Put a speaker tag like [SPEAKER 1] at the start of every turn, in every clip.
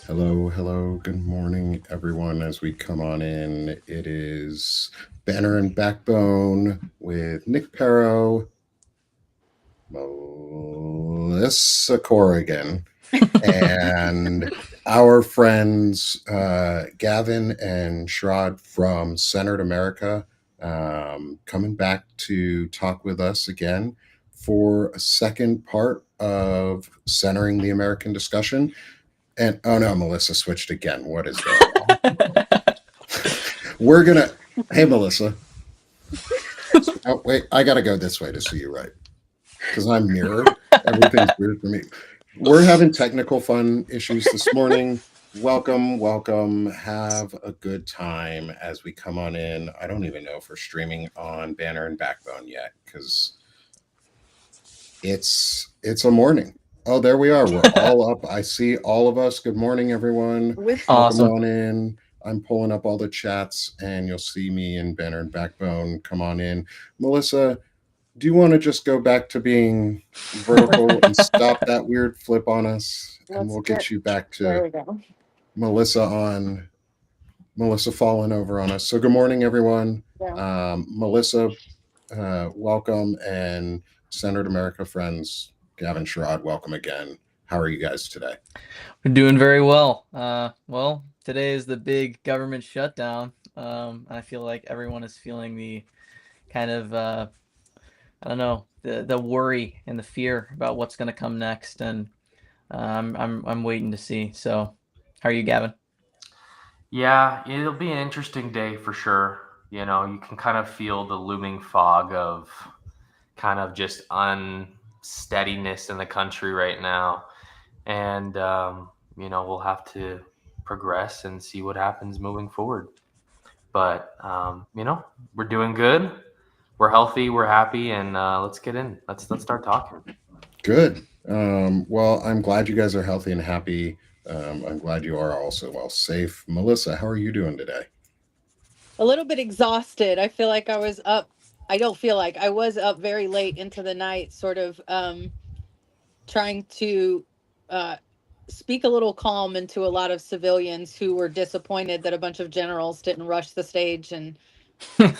[SPEAKER 1] Hello, hello, good morning, everyone. As we come on in, it is Banner and Backbone with Nick Perro, Melissa Corrigan, and our friends Gavin and Shrod from Centered America coming back to talk with us again for a second part of centering the American discussion. And oh no, Melissa switched again. What is going on? We're gonna. Hey, Melissa. Oh wait, I gotta go this way to see you right because I'm mirrored. Everything's weird for me. We're having technical fun issues this morning. Welcome, welcome. Have a good time as we come on in. I don't even know if we're streaming on Banner and Backbone yet because it's a morning. Oh, there we are. We're all up. I see all of us. Good morning, everyone.
[SPEAKER 2] With
[SPEAKER 1] Welcome
[SPEAKER 2] you.
[SPEAKER 3] Awesome.
[SPEAKER 1] on in. I'm pulling up all the chats, and you'll see me in Banner and Backbone. Come on in, Melissa. Do you want to just go back to being vertical and stop that weird flip on us, and
[SPEAKER 2] Let's
[SPEAKER 1] we'll
[SPEAKER 2] get
[SPEAKER 1] get you back
[SPEAKER 2] there
[SPEAKER 1] to
[SPEAKER 2] we go.
[SPEAKER 1] Melissa falling over on us. So good morning, everyone.
[SPEAKER 2] Yeah.
[SPEAKER 1] Melissa, welcome, and Centered America friends, Gavin Sherrod, welcome again. How are you guys today?
[SPEAKER 3] We're doing very well. Well, today is the big government shutdown. I feel like everyone is feeling the kind of I don't know, the worry and the fear about what's going to come next, and I'm waiting to see. So, how are you, Gavin?
[SPEAKER 4] Yeah, it'll be an interesting day for sure. You know, you can kind of feel the looming fog of kind of just unsteadiness in the country right now. And, we'll have to progress and see what happens moving forward. But, we're doing good. We're healthy. We're happy. And let's get in. Let's start talking.
[SPEAKER 1] Good. Well, I'm glad you guys are healthy and happy. I'm glad you are also well safe. Melissa, how are you doing today?
[SPEAKER 2] A little bit exhausted. I feel like I was up. I don't feel like I was up very late into the night, sort of trying to uh, speak a little calm into a lot of civilians who were disappointed that a bunch of generals didn't rush the stage and like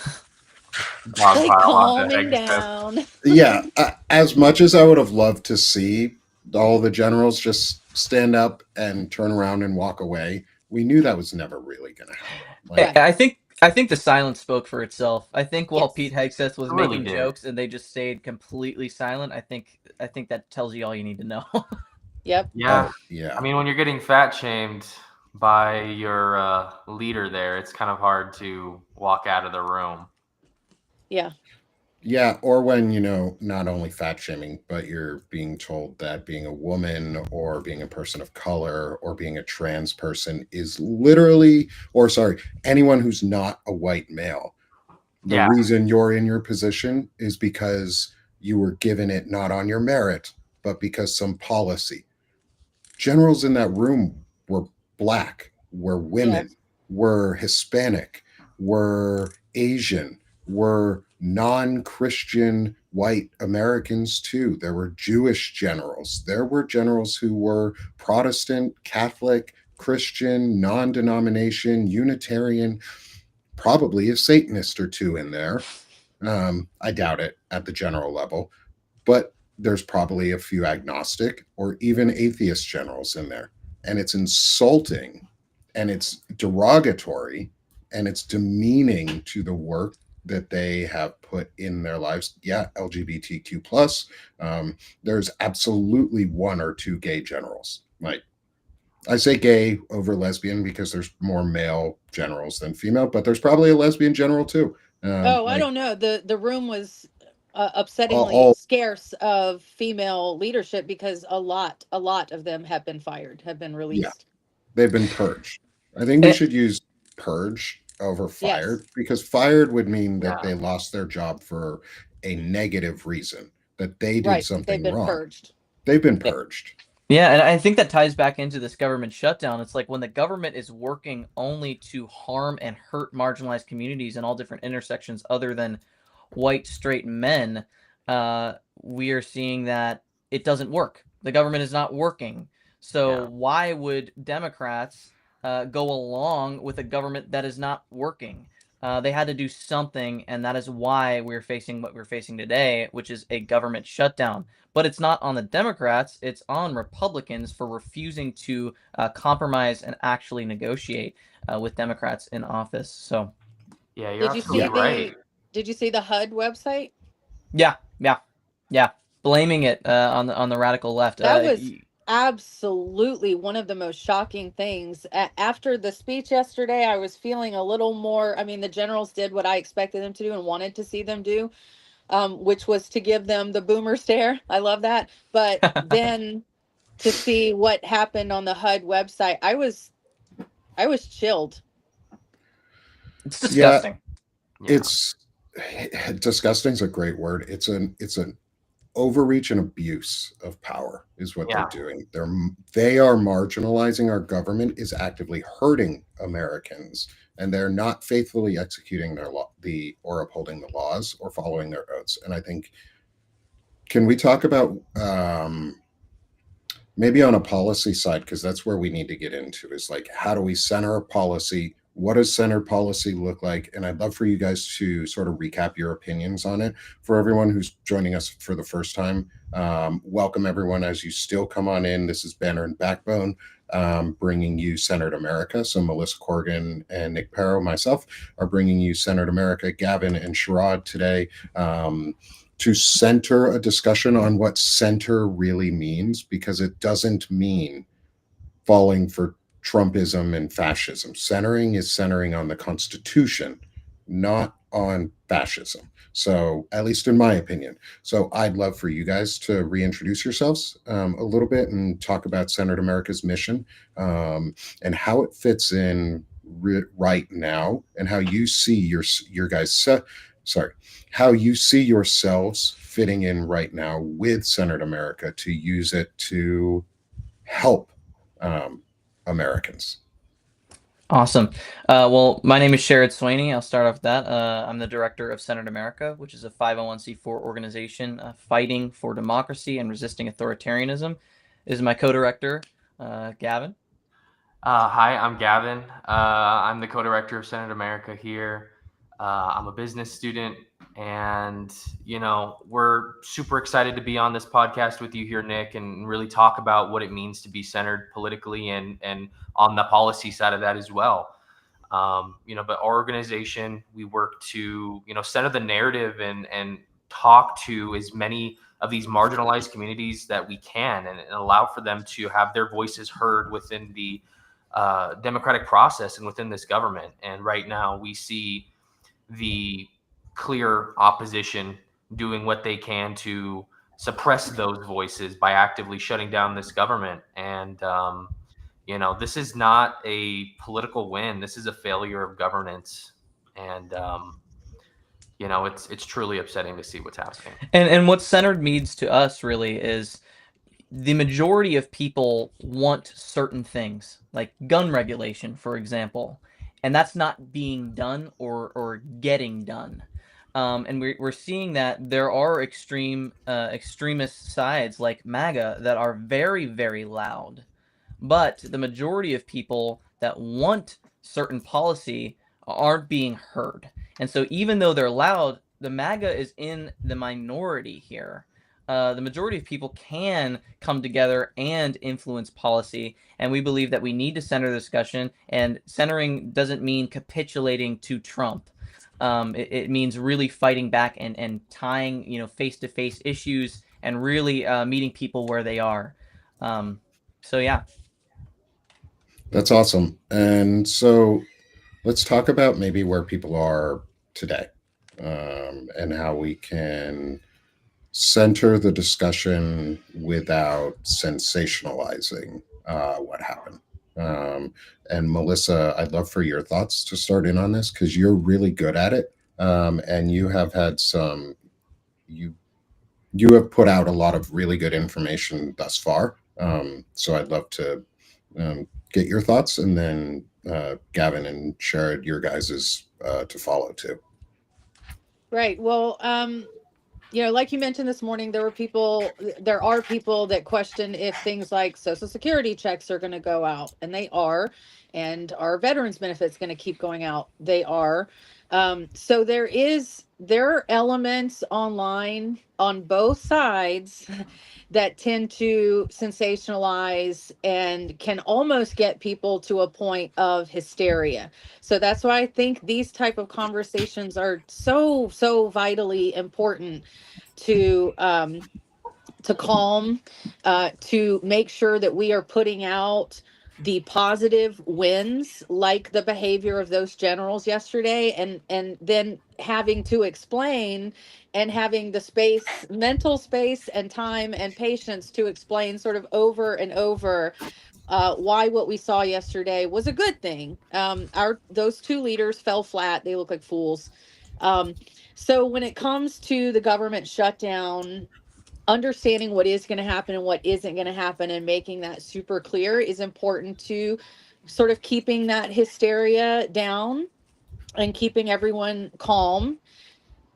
[SPEAKER 4] Dogpile onto
[SPEAKER 2] calming
[SPEAKER 4] Hegseth.
[SPEAKER 2] down.
[SPEAKER 1] Yeah, as much as I would have loved to see all the generals just stand up and turn around and walk away, we knew that was never really going to happen. Like,
[SPEAKER 2] Right.
[SPEAKER 3] I think the silence spoke for itself. I think while
[SPEAKER 2] Yes.
[SPEAKER 3] Pete Hegseth was
[SPEAKER 4] It really
[SPEAKER 3] making
[SPEAKER 4] did.
[SPEAKER 3] jokes and they just stayed completely silent, I think that tells you all you need to know.
[SPEAKER 2] Yep.
[SPEAKER 4] Yeah.
[SPEAKER 1] oh yeah,
[SPEAKER 4] I mean, when you're getting fat shamed by your leader there, it's kind of hard to walk out of the room.
[SPEAKER 2] Yeah.
[SPEAKER 1] yeah. Or when not only fat shaming, but you're being told that being a woman or being a person of color or being a trans person is literally, or sorry, anyone who's not a white male. The
[SPEAKER 4] Yeah.
[SPEAKER 1] reason you're in your position is because you were given it not on your merit, but because some policy. Generals in that room were black, were women,
[SPEAKER 2] Yes.
[SPEAKER 1] were Hispanic, were Asian, were non Christian white Americans too. There were Jewish generals. There were generals who were Protestant, Catholic, Christian, non denomination, Unitarian, probably a Satanist or two in there. I doubt it at the general level, but there's probably a few agnostic or even atheist generals in there. And it's insulting and it's derogatory and it's demeaning to the work that they have put in their lives. Yeah, LGBTQ plus. There's absolutely one or two gay generals. Like, I say gay over lesbian because there's more male generals than female, but there's probably a lesbian general too.
[SPEAKER 2] Oh, I
[SPEAKER 1] Like
[SPEAKER 2] don't know. The room was upsettingly
[SPEAKER 1] all
[SPEAKER 2] scarce of female leadership because a lot of them have been fired, have been
[SPEAKER 1] yeah,
[SPEAKER 2] released.
[SPEAKER 1] they've been purged. I think we
[SPEAKER 3] Eh,
[SPEAKER 1] should use purge over
[SPEAKER 2] Yes.
[SPEAKER 1] fired because fired would mean that
[SPEAKER 4] Yeah.
[SPEAKER 1] they lost their job for a negative reason, that they did
[SPEAKER 2] Right. They've
[SPEAKER 1] something
[SPEAKER 2] been
[SPEAKER 1] wrong.
[SPEAKER 2] purged.
[SPEAKER 1] They've been
[SPEAKER 3] eh,
[SPEAKER 1] purged.
[SPEAKER 3] Yeah, and I think that ties back into this government shutdown. It's like when the government is working only to harm and hurt marginalized communities in all different intersections other than white straight men, we are seeing that it doesn't work. The government is not working. So
[SPEAKER 4] Yeah.
[SPEAKER 3] why would Democrats go along with a government that is not working? They had to do something, and that is why we're facing what we're facing today, which is a government shutdown. But it's not on the Democrats, it's on Republicans for refusing to compromise and actually negotiate with Democrats in office. So,
[SPEAKER 4] Yeah, you're
[SPEAKER 2] Did you
[SPEAKER 1] Yeah.
[SPEAKER 2] see
[SPEAKER 4] absolutely right.
[SPEAKER 2] did you see the HUD website?
[SPEAKER 3] yeah, blaming it on the radical left.
[SPEAKER 2] That was absolutely one of the most shocking things. After the speech yesterday, I was feeling a little more. I mean, the generals did what I expected them to do and wanted to see them do, which was to give them the boomer stare. I love that. But then to see what happened on the HUD website, I was chilled.
[SPEAKER 3] It's disgusting.
[SPEAKER 4] Yeah.
[SPEAKER 1] It's disgusting is a great word. It's an overreach and abuse of power is what
[SPEAKER 4] Yeah.
[SPEAKER 1] they're doing. They are marginalizing our government, is actively hurting Americans, and they're not faithfully executing their or upholding the laws or following their oaths. And I think, can we talk about maybe on a policy side, because that's where we need to get into, is like, how do we center a policy? What does centered policy look like? And I'd love for you guys to sort of recap your opinions on it. For everyone who's joining us for the first time, welcome everyone as you still come on in. This is Banner and Backbone, bringing you Centered America. So Melissa Corrigan and Nick Perro, myself, are bringing you Centered America. Gavin and Sherrod today, to center a discussion on what center really means, because it doesn't mean falling for Trumpism and fascism. Centering is centering on the Constitution, not on fascism. So, at least in my opinion. So, I'd love for you guys to reintroduce yourselves a little bit and talk about Centered America's mission, and how it fits in right now, and how you see your guys' how you see yourselves fitting in right now with Centered America to use it to help Americans.
[SPEAKER 3] Awesome. Well, my name is Sherrod Swaney. I'll start off with that. I'm the director of Centered America, which is a 501c4 organization fighting for democracy and resisting authoritarianism. This is my co-director, Gavin.
[SPEAKER 4] Hi, I'm Gavin. I'm the co-director of Centered America here. I'm a business student, and we're super excited to be on this podcast with you here, Nick, and really talk about what it means to be centered politically and on the policy side of that as well. But our organization, we work to center the narrative and talk to as many of these marginalized communities that we can, and allow for them to have their voices heard within the democratic process and within this government. And right now, we see the clear opposition doing what they can to suppress those voices by actively shutting down this government. And, this is not a political win. This is a failure of governance. And, it's truly upsetting to see what's happening.
[SPEAKER 3] And what centered means to us really is the majority of people want certain things, like gun regulation, for example, and that's not being done or getting done. And we're seeing that there are extremist sides like MAGA that are very, very loud. But the majority of people that want certain policy aren't being heard. And so even though they're loud, the MAGA is in the minority here. The majority of people can come together and influence policy, and we believe that we need to center the discussion, and centering doesn't mean capitulating to Trump. It means really fighting back and tying face-to-face issues and really meeting people where they are. So yeah.
[SPEAKER 1] That's awesome. And so let's talk about maybe where people are today, and how we can center the discussion without sensationalizing what happened. And Melissa, I'd love for your thoughts to start in on this, because you're really good at it, and you have had you have put out a lot of really good information thus far. So I'd love to get your thoughts, and then Gavin and Sherrod, your guys's to follow too.
[SPEAKER 2] Right. Well, like you mentioned this morning, there are people that question if things like Social Security checks are going to go out, and they are, and our veterans benefits going to keep going out. They are. So there are elements online on both sides that tend to sensationalize and can almost get people to a point of hysteria. So that's why I think these type of conversations are so vitally important to calm, to make sure that we are putting out the positive wins, like the behavior of those generals yesterday, and then having to explain and having the space, mental space and time and patience to explain sort of over and over why what we saw yesterday was a good thing. Those two leaders fell flat. They look like fools. Um, so when it comes to the government shutdown, understanding what is going to happen and what isn't going to happen and making that super clear is important to sort of keeping that hysteria down and keeping everyone calm.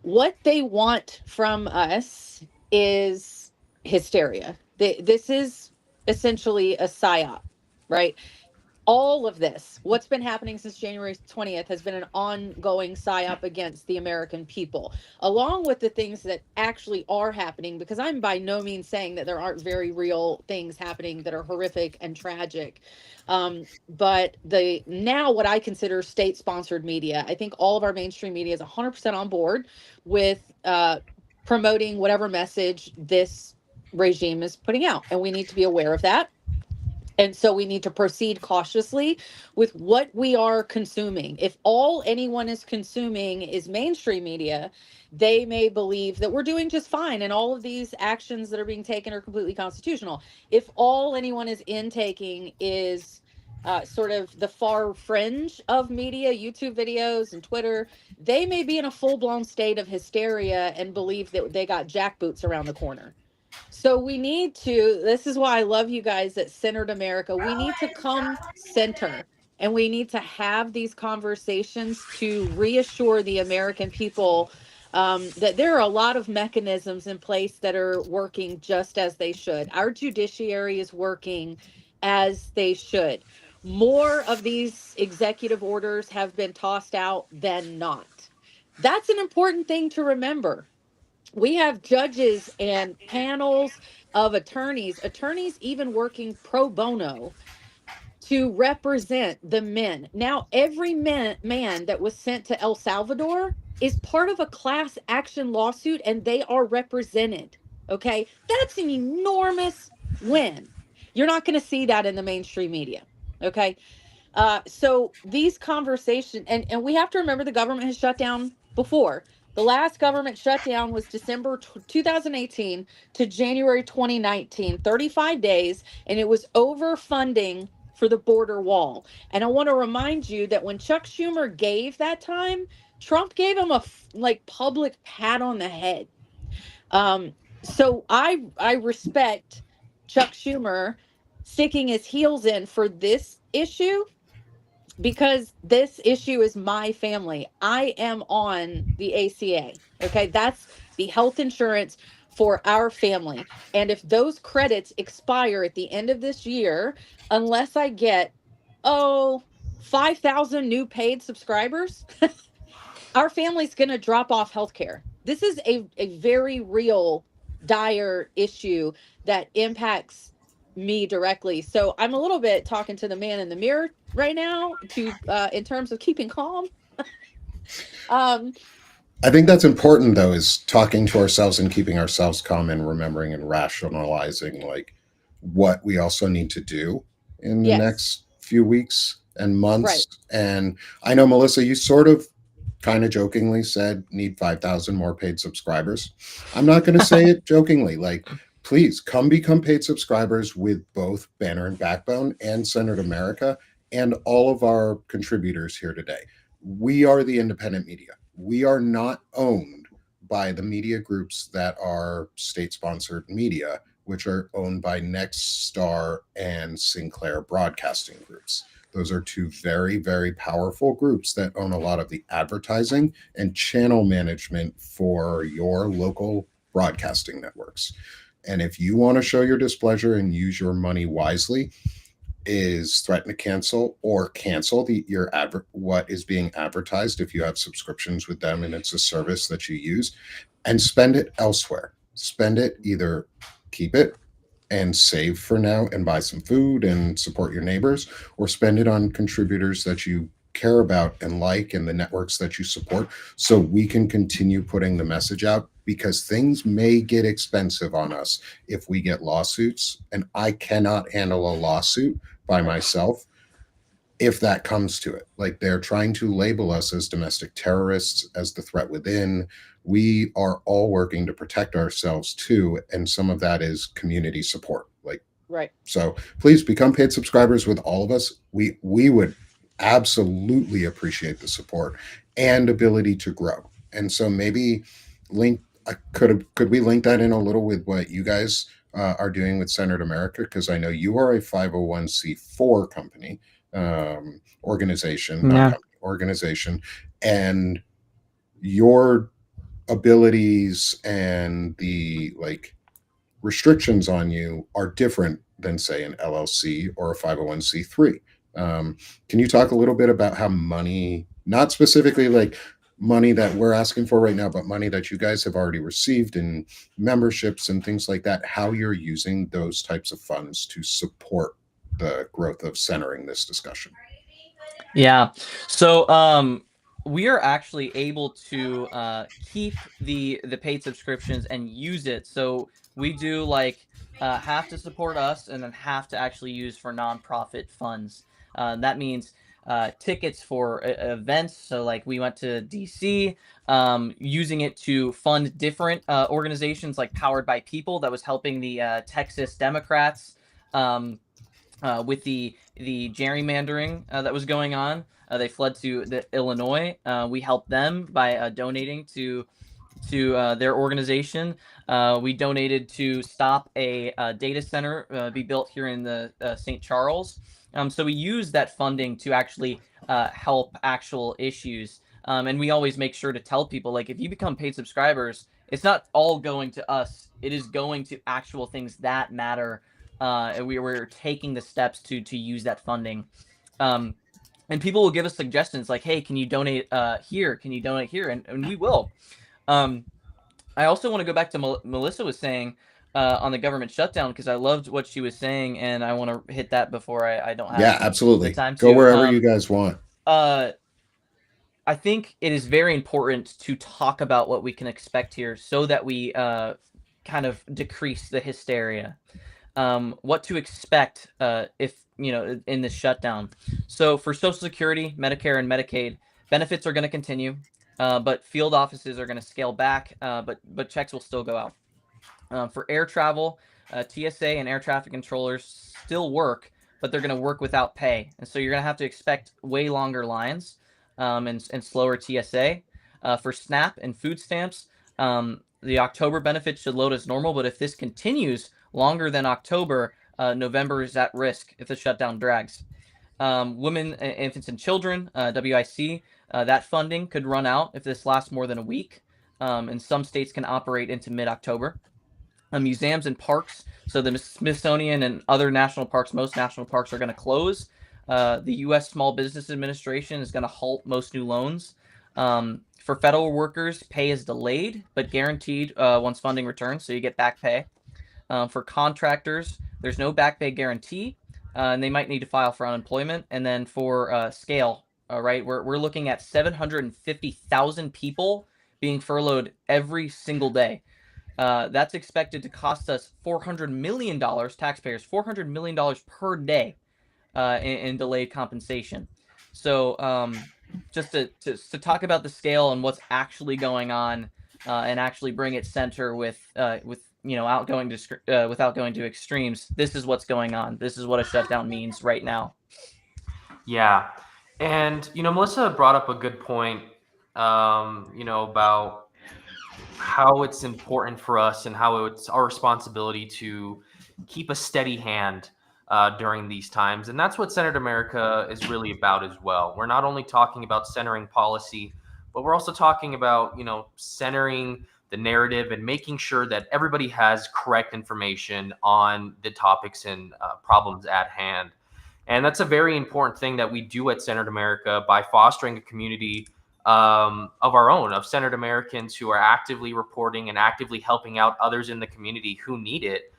[SPEAKER 2] What they want from us is hysteria. This is essentially a psyop, right? All of this, what's been happening since January 20th, has been an ongoing psyop against the American people, along with the things that actually are happening, because I'm by no means saying that there aren't very real things happening that are horrific and tragic. But now what I consider state-sponsored media, I think all of our mainstream media is 100% on board with promoting whatever message this regime is putting out. And we need to be aware of that. And so we need to proceed cautiously with what we are consuming. If all anyone is consuming is mainstream media, they may believe that we're doing just fine and all of these actions that are being taken are completely constitutional. If all anyone is intaking is sort of the far fringe of media, YouTube videos and Twitter, they may be in a full-blown state of hysteria and believe that they got jackboots around the corner. So we need to, this is why I love you guys at Centered America. We need to come center and we need to have these conversations to reassure the American people that there are a lot of mechanisms in place that are working just as they should. Our judiciary is working as they should. More of these executive orders have been tossed out than not. That's an important thing to remember. We have judges and panels of attorneys even working pro bono to represent the men. Now, every man that was sent to El Salvador is part of a class action lawsuit and they are represented. Okay. That's an enormous win. You're not going to see that in the mainstream media. Okay. So these conversations, and we have to remember the government has shut down before. The last government shutdown was December 2018 to January 2019, 35 days, and it was over funding for the border wall. And I want to remind you that when Chuck Schumer gave that time, Trump gave him a public pat on the head. So I respect Chuck Schumer sticking his heels in for this issue, because this issue is my family. I am on the ACA. Okay. That's the health insurance for our family. And if those credits expire at the end of this year, unless I get, 5,000 new paid subscribers, our family's going to drop off healthcare. This is a very real, dire issue that impacts me directly. So I'm a little bit talking to the man in the mirror right now in terms of keeping calm.
[SPEAKER 1] I think that's important, though, is talking to ourselves and keeping ourselves calm and remembering and rationalizing like what we also need to do in the next few weeks and months.
[SPEAKER 2] Right.
[SPEAKER 1] And I know, Melissa, you sort of kind of jokingly said need 5,000 more paid subscribers. I'm not going to say it jokingly. Like, please come become paid subscribers with both Banner and Backbone and Centered America and all of our contributors here today. We are the independent media. We are not owned by the media groups that are state-sponsored media, which are owned by Nexstar and Sinclair Broadcasting Groups. Those are two very, very powerful groups that own a lot of the advertising and channel management for your local broadcasting networks. And if you want to show your displeasure and use your money wisely, is threaten to cancel or cancel what is being advertised if you have subscriptions with them and it's a service that you use, and spend it elsewhere. Spend it, either keep it and save for now and buy some food and support your neighbors, or spend it on contributors that you care about and like, and the networks that you support, so we can continue putting the message out, because things may get expensive on us if we get lawsuits, and I cannot handle a lawsuit by myself if that comes to it. Like, they're trying to label us as domestic terrorists, as the threat within. We are all working to protect ourselves too, and some of that is community support. Like,
[SPEAKER 2] Right.
[SPEAKER 1] so please become paid subscribers with all of us. We would absolutely appreciate the support and ability to grow. And so maybe could we link that in a little with what you guys are doing with Centered America? Because I know you are a 501c4 company, organization, not
[SPEAKER 5] Yeah.
[SPEAKER 1] company, organization, and your abilities and the restrictions on you are different than, say, an LLC or a 501c3. Can you talk a little bit about how money, not specifically like money that we're asking for right now, but money that you guys have already received in memberships and things like that, how you're using those types of funds to support the growth of centering this discussion?
[SPEAKER 3] Yeah. So we are actually able to keep the paid subscriptions and use it. So we do half to support us and then half to actually use for nonprofit funds. That means tickets for events. So we went to DC, using it to fund different organizations like Powered by People, that was helping the Texas Democrats with the gerrymandering that was going on. They fled to Illinois. We helped them by donating to their organization. We donated to stop a data center be built here in the St. Charles. So we use that funding to actually help actual issues. And we always make sure to tell people, if you become paid subscribers, it's not all going to us. It is going to actual things that matter. And we're taking the steps to use that funding. And people will give us suggestions like, hey, can you donate here? Can you donate here? And we will. I also want to go back to Melissa was saying on the government shutdown, because I loved what she was saying, and I want to hit that before I don't have
[SPEAKER 1] absolutely
[SPEAKER 3] the time
[SPEAKER 1] go
[SPEAKER 3] to.
[SPEAKER 1] wherever you guys want.
[SPEAKER 3] I think it is very important to talk about what we can expect here, so that we kind of decrease the hysteria. What to expect if in this shutdown. So for Social Security, Medicare, and Medicaid, benefits are going to continue, but field offices are going to scale back, but checks will still go out. For air travel, TSA and air traffic controllers still work, but they're going to work without pay, and so you're going to have to expect way longer lines and slower TSA. For SNAP and food stamps, the October benefits should load as normal, but if this continues longer than October, November is at risk if the shutdown drags. Women, infants, and children, WIC, that funding could run out if this lasts more than a week, and some states can operate into mid-October. Museums and parks, so the Smithsonian and other national parks, most national parks are going to close. The U.S. Small Business Administration is going to halt most new loans. For federal workers, pay is delayed but guaranteed once funding returns, so you get back pay. For contractors, there's no back pay guarantee, and they might need to file for unemployment. And then for scale, right, we're looking at 750,000 people being furloughed every single day. That's expected to cost us $400 million, taxpayers, $400 million per day in delayed compensation. So just to talk about the scale and what's actually going on, and actually bring it center without going to extremes. This is what's going on. This is what a shutdown means right now.
[SPEAKER 4] Yeah. And, Melissa brought up a good point, about how it's important for us and how it's our responsibility to keep a steady hand during these times. And that's what Centered America is really about as well. We're not only talking about centering policy, but we're also talking about, centering the narrative, and making sure that everybody has correct information on the topics and problems at hand. And that's a very important thing that we do at Centered America by fostering a community of our own, of centered Americans who are actively reporting and actively helping out others in the community who need it.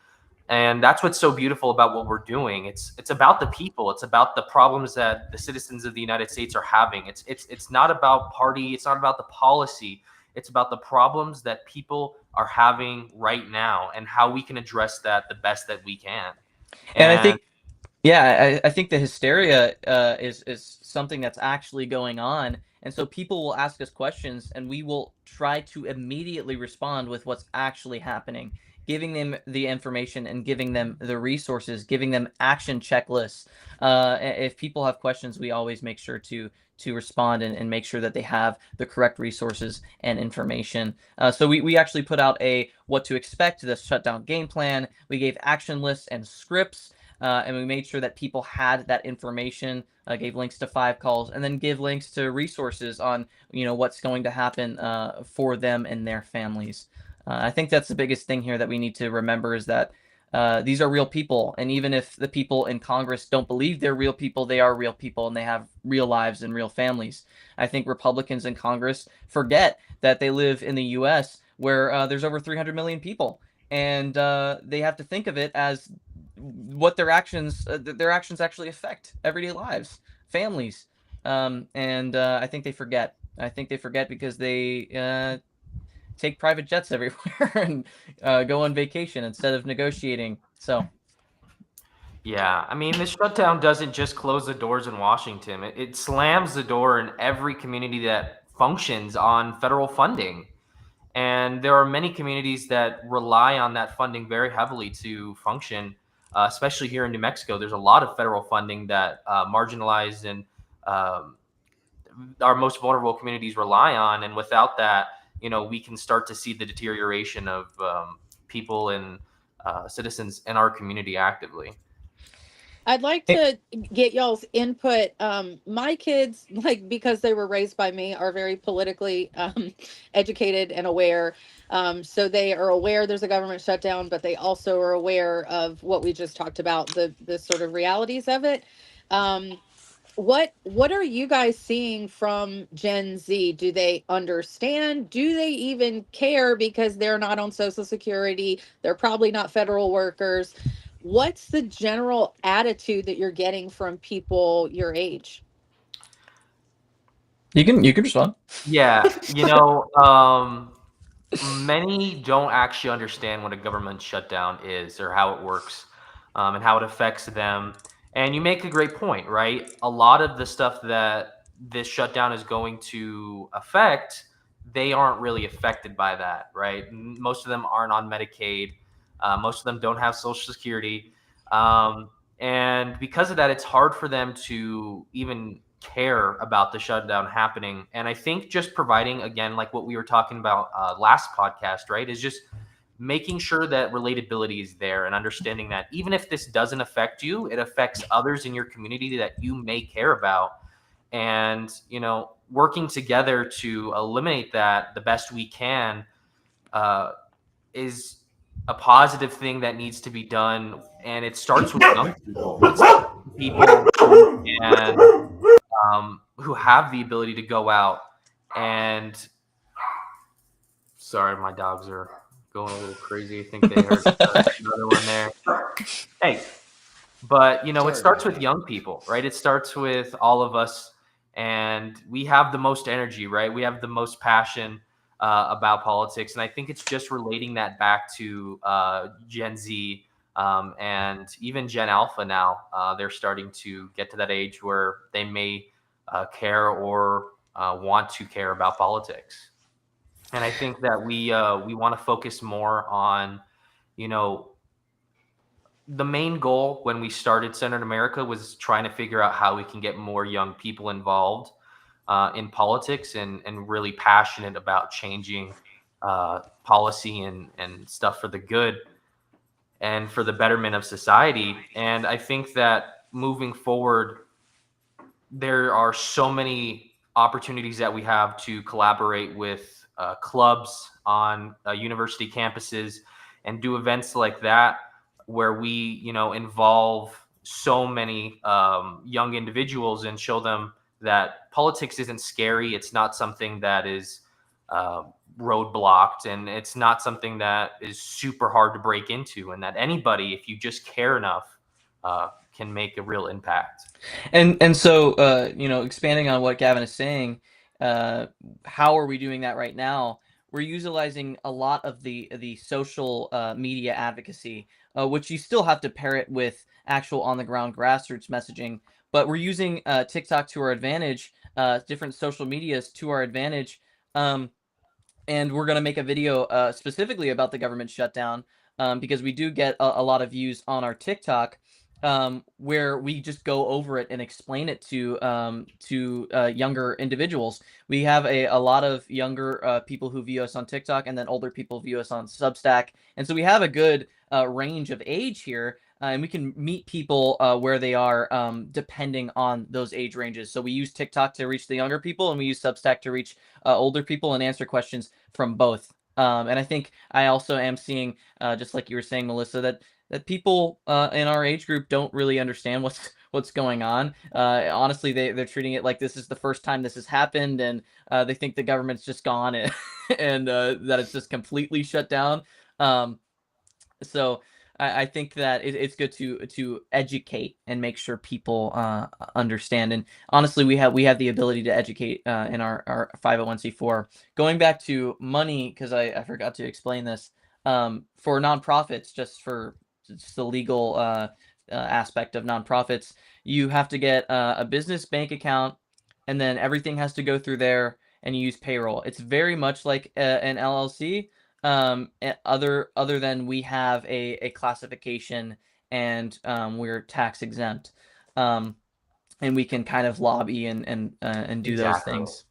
[SPEAKER 4] And that's what's so beautiful about what we're doing. It's about the people. It's about the problems that the citizens of the United States are having. It's not about party. It's not about the policy. It's about the problems that people are having right now and how we can address that the best that we can.
[SPEAKER 3] And I think, yeah, I think the hysteria is something that's actually going on. And so people will ask us questions and we will try to immediately respond with what's actually happening, giving them the information and giving them the resources, giving them action checklists. If people have questions, we always make sure to respond and make sure that they have the correct resources and information. So we actually put out a what to expect, the shutdown game plan. We gave action lists and scripts. And we made sure that people had that information, gave links to 5 calls, and then give links to resources on, what's going to happen for them and their families. I think that's the biggest thing here that we need to remember is that these are real people. And even if the people in Congress don't believe they're real people, they are real people and they have real lives and real families. I think Republicans in Congress forget that they live in the U.S. where there's over 300 million people. And they have to think of it as what their actions actually affect everyday lives, families, and I think they forget. I think they forget because they take private jets everywhere and go on vacation instead of negotiating. So,
[SPEAKER 4] yeah, I mean, the shutdown doesn't just close the doors in Washington. It slams the door in every community that functions on federal funding. And there are many communities that rely on that funding very heavily to function, especially here in New Mexico. There's a lot of federal funding that marginalized and our most vulnerable communities rely on. And without that, we can start to see the deterioration of people and citizens in our community actively.
[SPEAKER 2] I'd like to get y'all's input. My kids, because they were raised by me, are very politically educated and aware. So they are aware there's a government shutdown, but they also are aware of what we just talked about, the sort of realities of it. What are you guys seeing from Gen Z? Do they understand? Do they even care because they're not on Social Security? They're probably not federal workers. What's the general attitude that you're getting from people your age?
[SPEAKER 3] You can respond.
[SPEAKER 4] Yeah, many don't actually understand what a government shutdown is or how it works, and how it affects them. And you make a great point, right? A lot of the stuff that this shutdown is going to affect, they aren't really affected by that, right? Most of them aren't on Medicaid. Most of them don't have Social Security. And because of that, it's hard for them to even care about the shutdown happening. And I think just providing, again, like what we were talking about last podcast, right, is just making sure that relatability is there and understanding that even if this doesn't affect you, it affects others in your community that you may care about. And, working together to eliminate that the best we can is a positive thing that needs to be done. And it starts with young people. It starts with people who have the ability to go out and sorry, my dogs are going a little crazy. I think they heard another one there. Hey, but it starts with young people, right? It starts with all of us, and we have the most energy, right? We have the most passion about politics, and I think it's just relating that back to Gen Z and even Gen Alpha now. They're starting to get to that age where they may care or want to care about politics. And I think that we want to focus more on, the main goal when we started Centered America was trying to figure out how we can get more young people involved in politics and really passionate about changing policy and stuff for the good and for the betterment of society. And I think that moving forward, there are so many opportunities that we have to collaborate with clubs on university campuses and do events like that where we, you know, involve so many young individuals and show them that politics isn't scary. It's not something that is roadblocked, and it's not something that is super hard to break into, and that anybody, if you just care enough, can make a real impact.
[SPEAKER 3] And so you know, expanding on what Gavin is saying, how are we doing that right now? We're utilizing a lot of the social media advocacy, which you still have to pair it with actual on the ground grassroots messaging. But we're using TikTok to our advantage, different social medias to our advantage, and we're gonna make a video specifically about the government shutdown, because we do get a lot of views on our TikTok, where we just go over it and explain it to younger individuals. We have a lot of younger people who view us on TikTok, and then older people view us on Substack, and so we have a good range of age here, and we can meet people where they are, depending on those age ranges. So we use TikTok to reach the younger people, and we use Substack to reach older people and answer questions from both. And I think I also am seeing, just like you were saying, Melissa, that people in our age group don't really understand what's going on. Honestly, they're treating it like this is the first time this has happened, and they think the government's just gone and that it's just completely shut down. So I think that it's good to educate and make sure people understand. And honestly, we have the ability to educate in our 501c4. Going back to money, because I forgot to explain this, for nonprofits, just the legal aspect of nonprofits, you have to get a business bank account, and then everything has to go through there, and you use payroll. It's very much like an LLC, other than we have a classification, and we're tax exempt, and we can kind of lobby and do those
[SPEAKER 4] Exactly.
[SPEAKER 3] things.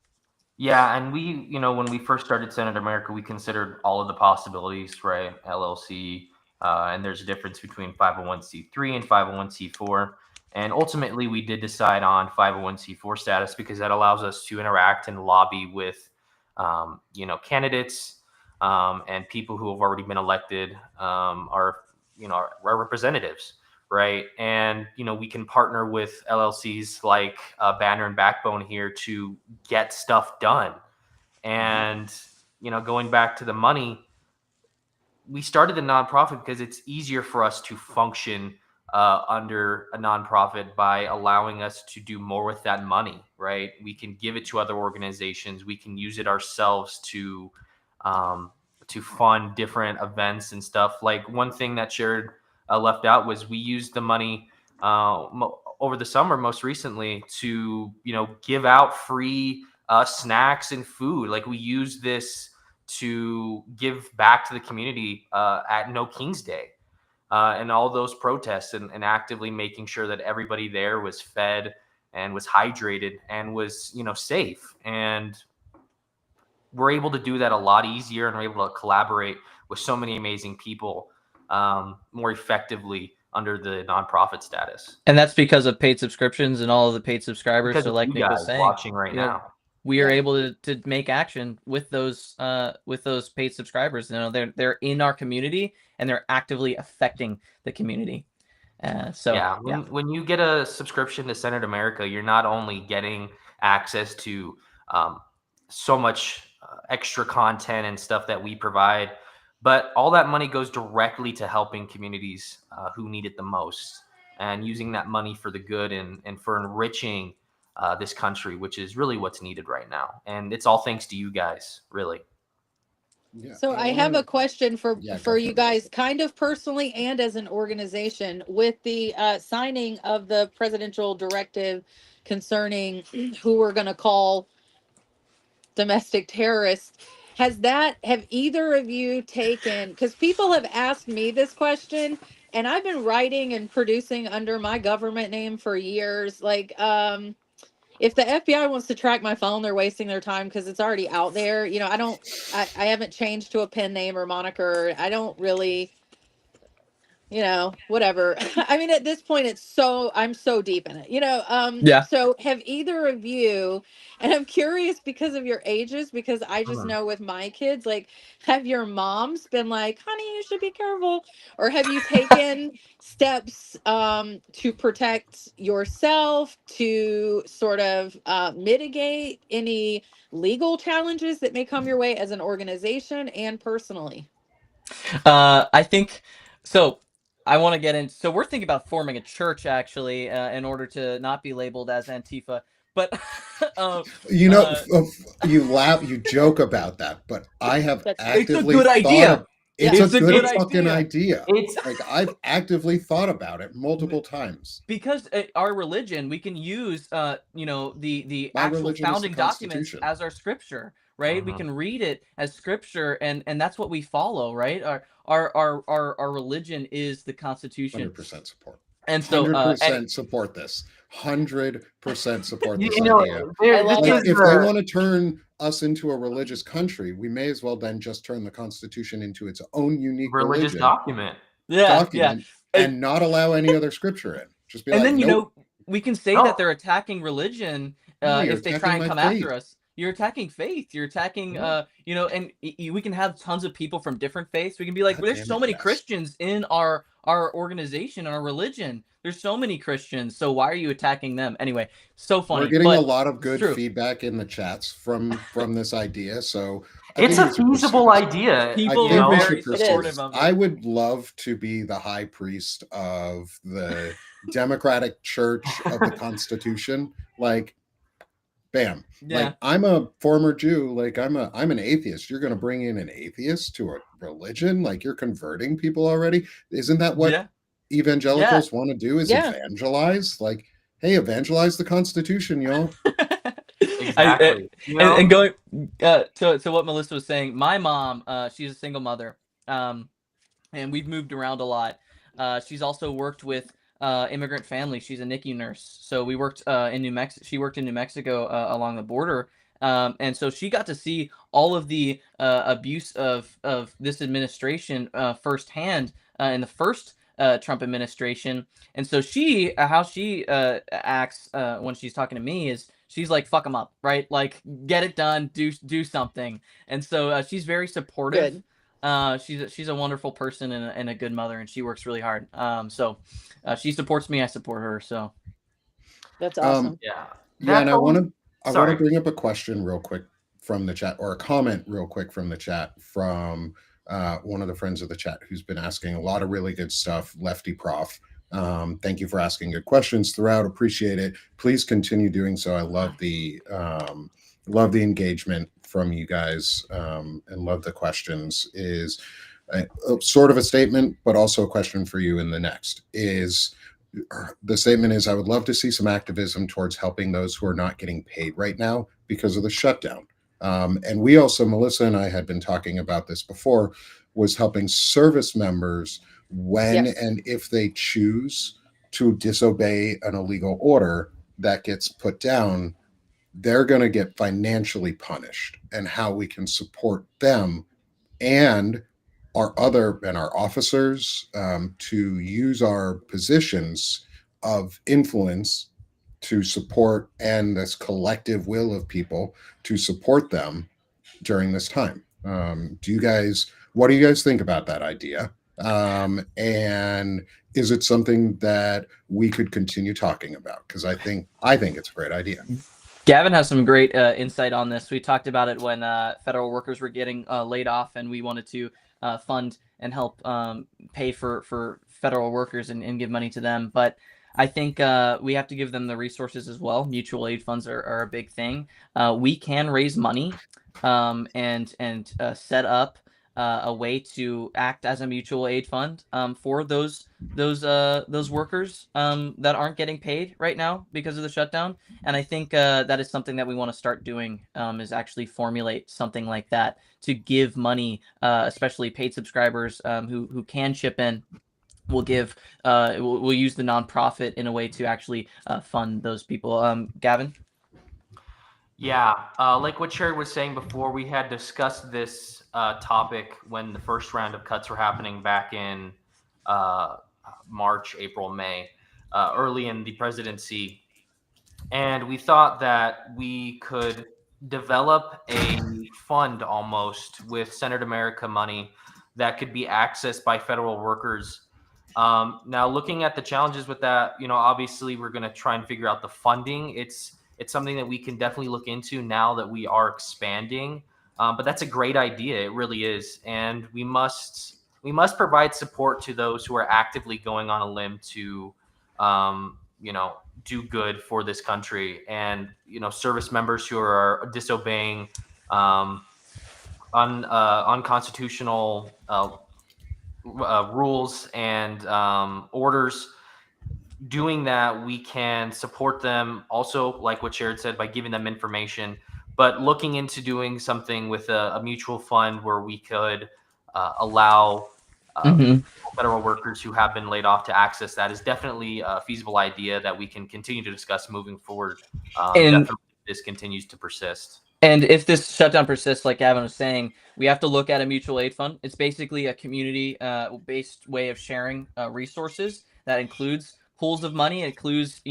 [SPEAKER 4] Yeah, and we, you know, when we first started Senate America, we considered all of the possibilities, right? LLC, and there's a difference between 501c3 and 501c4. And ultimately, we did decide on 501c4 status because that allows us to interact and lobby with, you know, candidates and people who have already been elected, our representatives, right? And, you know, we can partner with LLCs like Banner and Backbone here to get stuff done. And, you know, going back to the money, we started the nonprofit because it's easier for us to function under a nonprofit by allowing us to do more with that money, right? We can give it to other organizations. We can use it ourselves to fund different events and stuff. Like one thing that Jared left out was we used the money over the summer, most recently, to, you know, give out free snacks and food. Like we used this to give back to the community at No King's Day and all those protests, and actively making sure that everybody there was fed and was hydrated and was, you know, safe. And we're able to do that a lot easier, and we're able to collaborate with so many amazing people more effectively under the nonprofit status.
[SPEAKER 3] And that's because of paid subscriptions and all of the paid subscribers.
[SPEAKER 4] Because
[SPEAKER 3] so
[SPEAKER 4] of
[SPEAKER 3] like
[SPEAKER 4] you
[SPEAKER 3] Nick was
[SPEAKER 4] guys
[SPEAKER 3] saying,
[SPEAKER 4] watching right
[SPEAKER 3] you know,
[SPEAKER 4] now.
[SPEAKER 3] we are able to make action with those paid subscribers. You know, they're in our community, and they're actively affecting the community.
[SPEAKER 4] When you get a subscription to Senate America, you're not only getting access to so much extra content and stuff that we provide, but all that money goes directly to helping communities who need it the most, and using that money for the good and for enriching this country, which is really what's needed right now. And it's all thanks to you guys, really.
[SPEAKER 1] Yeah.
[SPEAKER 2] So I have a question for you guys, kind of personally and as an organization, with the signing of the presidential directive concerning who we're going to call domestic terrorists. Have either of you taken, because people have asked me this question, and I've been writing and producing under my government name for years. Like, if the FBI wants to track my phone, they're wasting their time because it's already out there. You know, I haven't changed to a pen name or moniker. I don't really, whatever. I mean, at this point, I'm so deep in it,
[SPEAKER 3] Yeah.
[SPEAKER 2] so have either of you, and I'm curious because of your ages, because I just
[SPEAKER 4] Mhm.
[SPEAKER 2] know with my kids, like, have your moms been like, honey, you should be careful, or have you taken steps to protect yourself, to sort of mitigate any legal challenges that may come your way as an organization and personally?
[SPEAKER 3] I think so. I want to get in. So we're thinking about forming a church actually, in order to not be labeled as Antifa. But uh,
[SPEAKER 1] You know,
[SPEAKER 3] uh,
[SPEAKER 1] you laugh, you joke about that, but I have
[SPEAKER 2] That's
[SPEAKER 3] it's a
[SPEAKER 1] actively
[SPEAKER 3] good
[SPEAKER 1] thought
[SPEAKER 3] idea.
[SPEAKER 1] of
[SPEAKER 2] yeah.
[SPEAKER 1] it's a
[SPEAKER 3] It's a
[SPEAKER 1] good
[SPEAKER 3] good
[SPEAKER 4] It's
[SPEAKER 1] fucking
[SPEAKER 3] idea.
[SPEAKER 1] idea.
[SPEAKER 4] it's
[SPEAKER 1] Like I've actively thought about it multiple times.
[SPEAKER 3] Because our religion, we can use the
[SPEAKER 1] My
[SPEAKER 3] actual
[SPEAKER 1] religion is the
[SPEAKER 3] founding documents
[SPEAKER 1] Constitution.
[SPEAKER 3] as our scripture, right? We
[SPEAKER 4] Mhm.
[SPEAKER 3] can read it as scripture, and that's what we follow, right? Our religion is the Constitution.
[SPEAKER 1] 100% support.
[SPEAKER 3] And so
[SPEAKER 1] 100% support this. 100% support
[SPEAKER 4] you,
[SPEAKER 1] this
[SPEAKER 4] you know
[SPEAKER 1] idea.
[SPEAKER 2] I
[SPEAKER 4] this
[SPEAKER 2] love
[SPEAKER 1] Like,
[SPEAKER 2] it.
[SPEAKER 4] is
[SPEAKER 1] if they
[SPEAKER 4] the
[SPEAKER 1] want to turn us into a religious country, we may as well then just turn the Constitution into its own unique
[SPEAKER 4] religious
[SPEAKER 1] religion
[SPEAKER 4] document.
[SPEAKER 3] yeah.
[SPEAKER 1] document
[SPEAKER 3] And,
[SPEAKER 1] and not allow any other scripture in. Just be
[SPEAKER 3] and
[SPEAKER 1] like,
[SPEAKER 3] then
[SPEAKER 1] nope,
[SPEAKER 3] we can say that
[SPEAKER 4] No,
[SPEAKER 3] they're attacking religion
[SPEAKER 1] no, you're
[SPEAKER 3] if they try
[SPEAKER 1] attacking
[SPEAKER 3] and
[SPEAKER 1] my
[SPEAKER 3] come
[SPEAKER 1] faith.
[SPEAKER 3] after us. You're attacking faith. You're attacking
[SPEAKER 1] Yeah.
[SPEAKER 3] and we can have tons of people from different faiths. We can be like,
[SPEAKER 1] God
[SPEAKER 3] there's
[SPEAKER 1] damn
[SPEAKER 3] so
[SPEAKER 1] it,
[SPEAKER 3] many
[SPEAKER 1] yes.
[SPEAKER 3] Christians in our organization, our religion. There's so many Christians. So why are you attacking them? Anyway, so
[SPEAKER 1] We're
[SPEAKER 3] funny,
[SPEAKER 1] getting a
[SPEAKER 3] but
[SPEAKER 1] lot of
[SPEAKER 3] it's
[SPEAKER 1] good
[SPEAKER 3] true.
[SPEAKER 1] feedback in the chats from this idea, so I
[SPEAKER 4] it's
[SPEAKER 1] think
[SPEAKER 4] a
[SPEAKER 1] we should pursue
[SPEAKER 4] feasible
[SPEAKER 1] this.
[SPEAKER 4] idea.
[SPEAKER 1] I
[SPEAKER 3] People
[SPEAKER 4] You
[SPEAKER 3] are
[SPEAKER 1] think we
[SPEAKER 4] know,
[SPEAKER 3] very
[SPEAKER 1] should
[SPEAKER 2] It
[SPEAKER 1] pursue
[SPEAKER 2] is.
[SPEAKER 3] supportive
[SPEAKER 1] this.
[SPEAKER 3] of
[SPEAKER 1] I
[SPEAKER 3] it.
[SPEAKER 1] would love to be the high priest of the Democratic Church of the Constitution. Like, bam.
[SPEAKER 3] Yeah.
[SPEAKER 1] Like, I'm a former Jew. Like, I'm an atheist. You're going to bring in an atheist to a religion? Like, you're converting people already? Isn't that what
[SPEAKER 3] Yeah. Yeah.
[SPEAKER 1] evangelicals want to do? Is
[SPEAKER 2] Yeah.
[SPEAKER 1] evangelize? Like, hey, evangelize the Constitution, y'all.
[SPEAKER 4] exactly. You
[SPEAKER 3] And
[SPEAKER 4] know,
[SPEAKER 3] going to what Melissa was saying, my mom, she's a single mother, and we've moved around a lot. She's also worked with immigrant families. She's a NICU nurse, so we worked in New Mexico. She worked in New Mexico along the border, and so she got to see all of the abuse of this administration firsthand in the first Trump administration. And so how she acts when she's talking to me is she's like, "Fuck them up," right? Like, get it done, do something. And so she's very supportive.
[SPEAKER 2] Good.
[SPEAKER 3] She's a wonderful person and a good mother, and she works really hard. So she supports me, I support her. So
[SPEAKER 2] That's
[SPEAKER 1] Um,
[SPEAKER 2] awesome.
[SPEAKER 4] yeah.
[SPEAKER 1] yeah, and
[SPEAKER 4] That's always
[SPEAKER 1] I want to
[SPEAKER 4] sorry.
[SPEAKER 1] bring up a question real quick from the chat, or a comment real quick from the chat from one of the friends of the chat who's been asking a lot of really good stuff. Lefty Prof. Thank you for asking good questions throughout. Appreciate it. Please continue doing so. I love the engagement from you guys, and love the questions. Is sort of a statement, but also a question for you in the next is. The statement is, I would love to see some activism towards helping those who are not getting paid right now because of the shutdown. And we also, Melissa and I had been talking about this before, was helping service members when
[SPEAKER 2] Yes.
[SPEAKER 1] and if they choose to disobey an illegal order that gets put down, they're going to get financially punished, and how we can support them and our officers, to use our positions of influence to support, and this collective will of people to support them during this time. What do you guys think about that idea? And is it something that we could continue talking about? Because I think it's a great idea.
[SPEAKER 3] Gavin has some great insight on this. We talked about it when federal workers were getting laid off, and we wanted to fund and help pay for federal workers and give money to them. But I think we have to give them the resources as well. Mutual aid funds are a big thing. We can raise money and set up a way to act as a mutual aid fund for those workers that aren't getting paid right now because of the shutdown. And I think that is something that we want to start doing, is actually formulate something like that to give money, especially paid subscribers who can chip in. We'll use the nonprofit in a way to actually fund those people. Gavin?
[SPEAKER 4] Yeah, like what Sherry was saying before, we had discussed this topic when the first round of cuts were happening back in March, April, May, early in the presidency. And we thought that we could develop a fund almost with Senate America money that could be accessed by federal workers. Now, looking at the challenges with that, obviously we're going to try and figure out the funding. It's something that we can definitely look into now that we are expanding. But that's a great idea. It really is, and we must provide support to those who are actively going on a limb to, do good for this country, and service members who are disobeying unconstitutional rules and orders. Doing that, we can support them also, like what Jared said, by giving them information, but looking into doing something with a mutual fund where we could allow
[SPEAKER 3] Mhm.
[SPEAKER 4] federal workers who have been laid off to access that is definitely a feasible idea that we can continue to discuss moving forward.
[SPEAKER 3] And
[SPEAKER 4] Definitely, if this continues to persist.
[SPEAKER 3] And if this shutdown persists, like Gavin was saying, we have to look at a mutual aid fund. It's basically a community-based way of sharing resources that includes pools of money. It includes,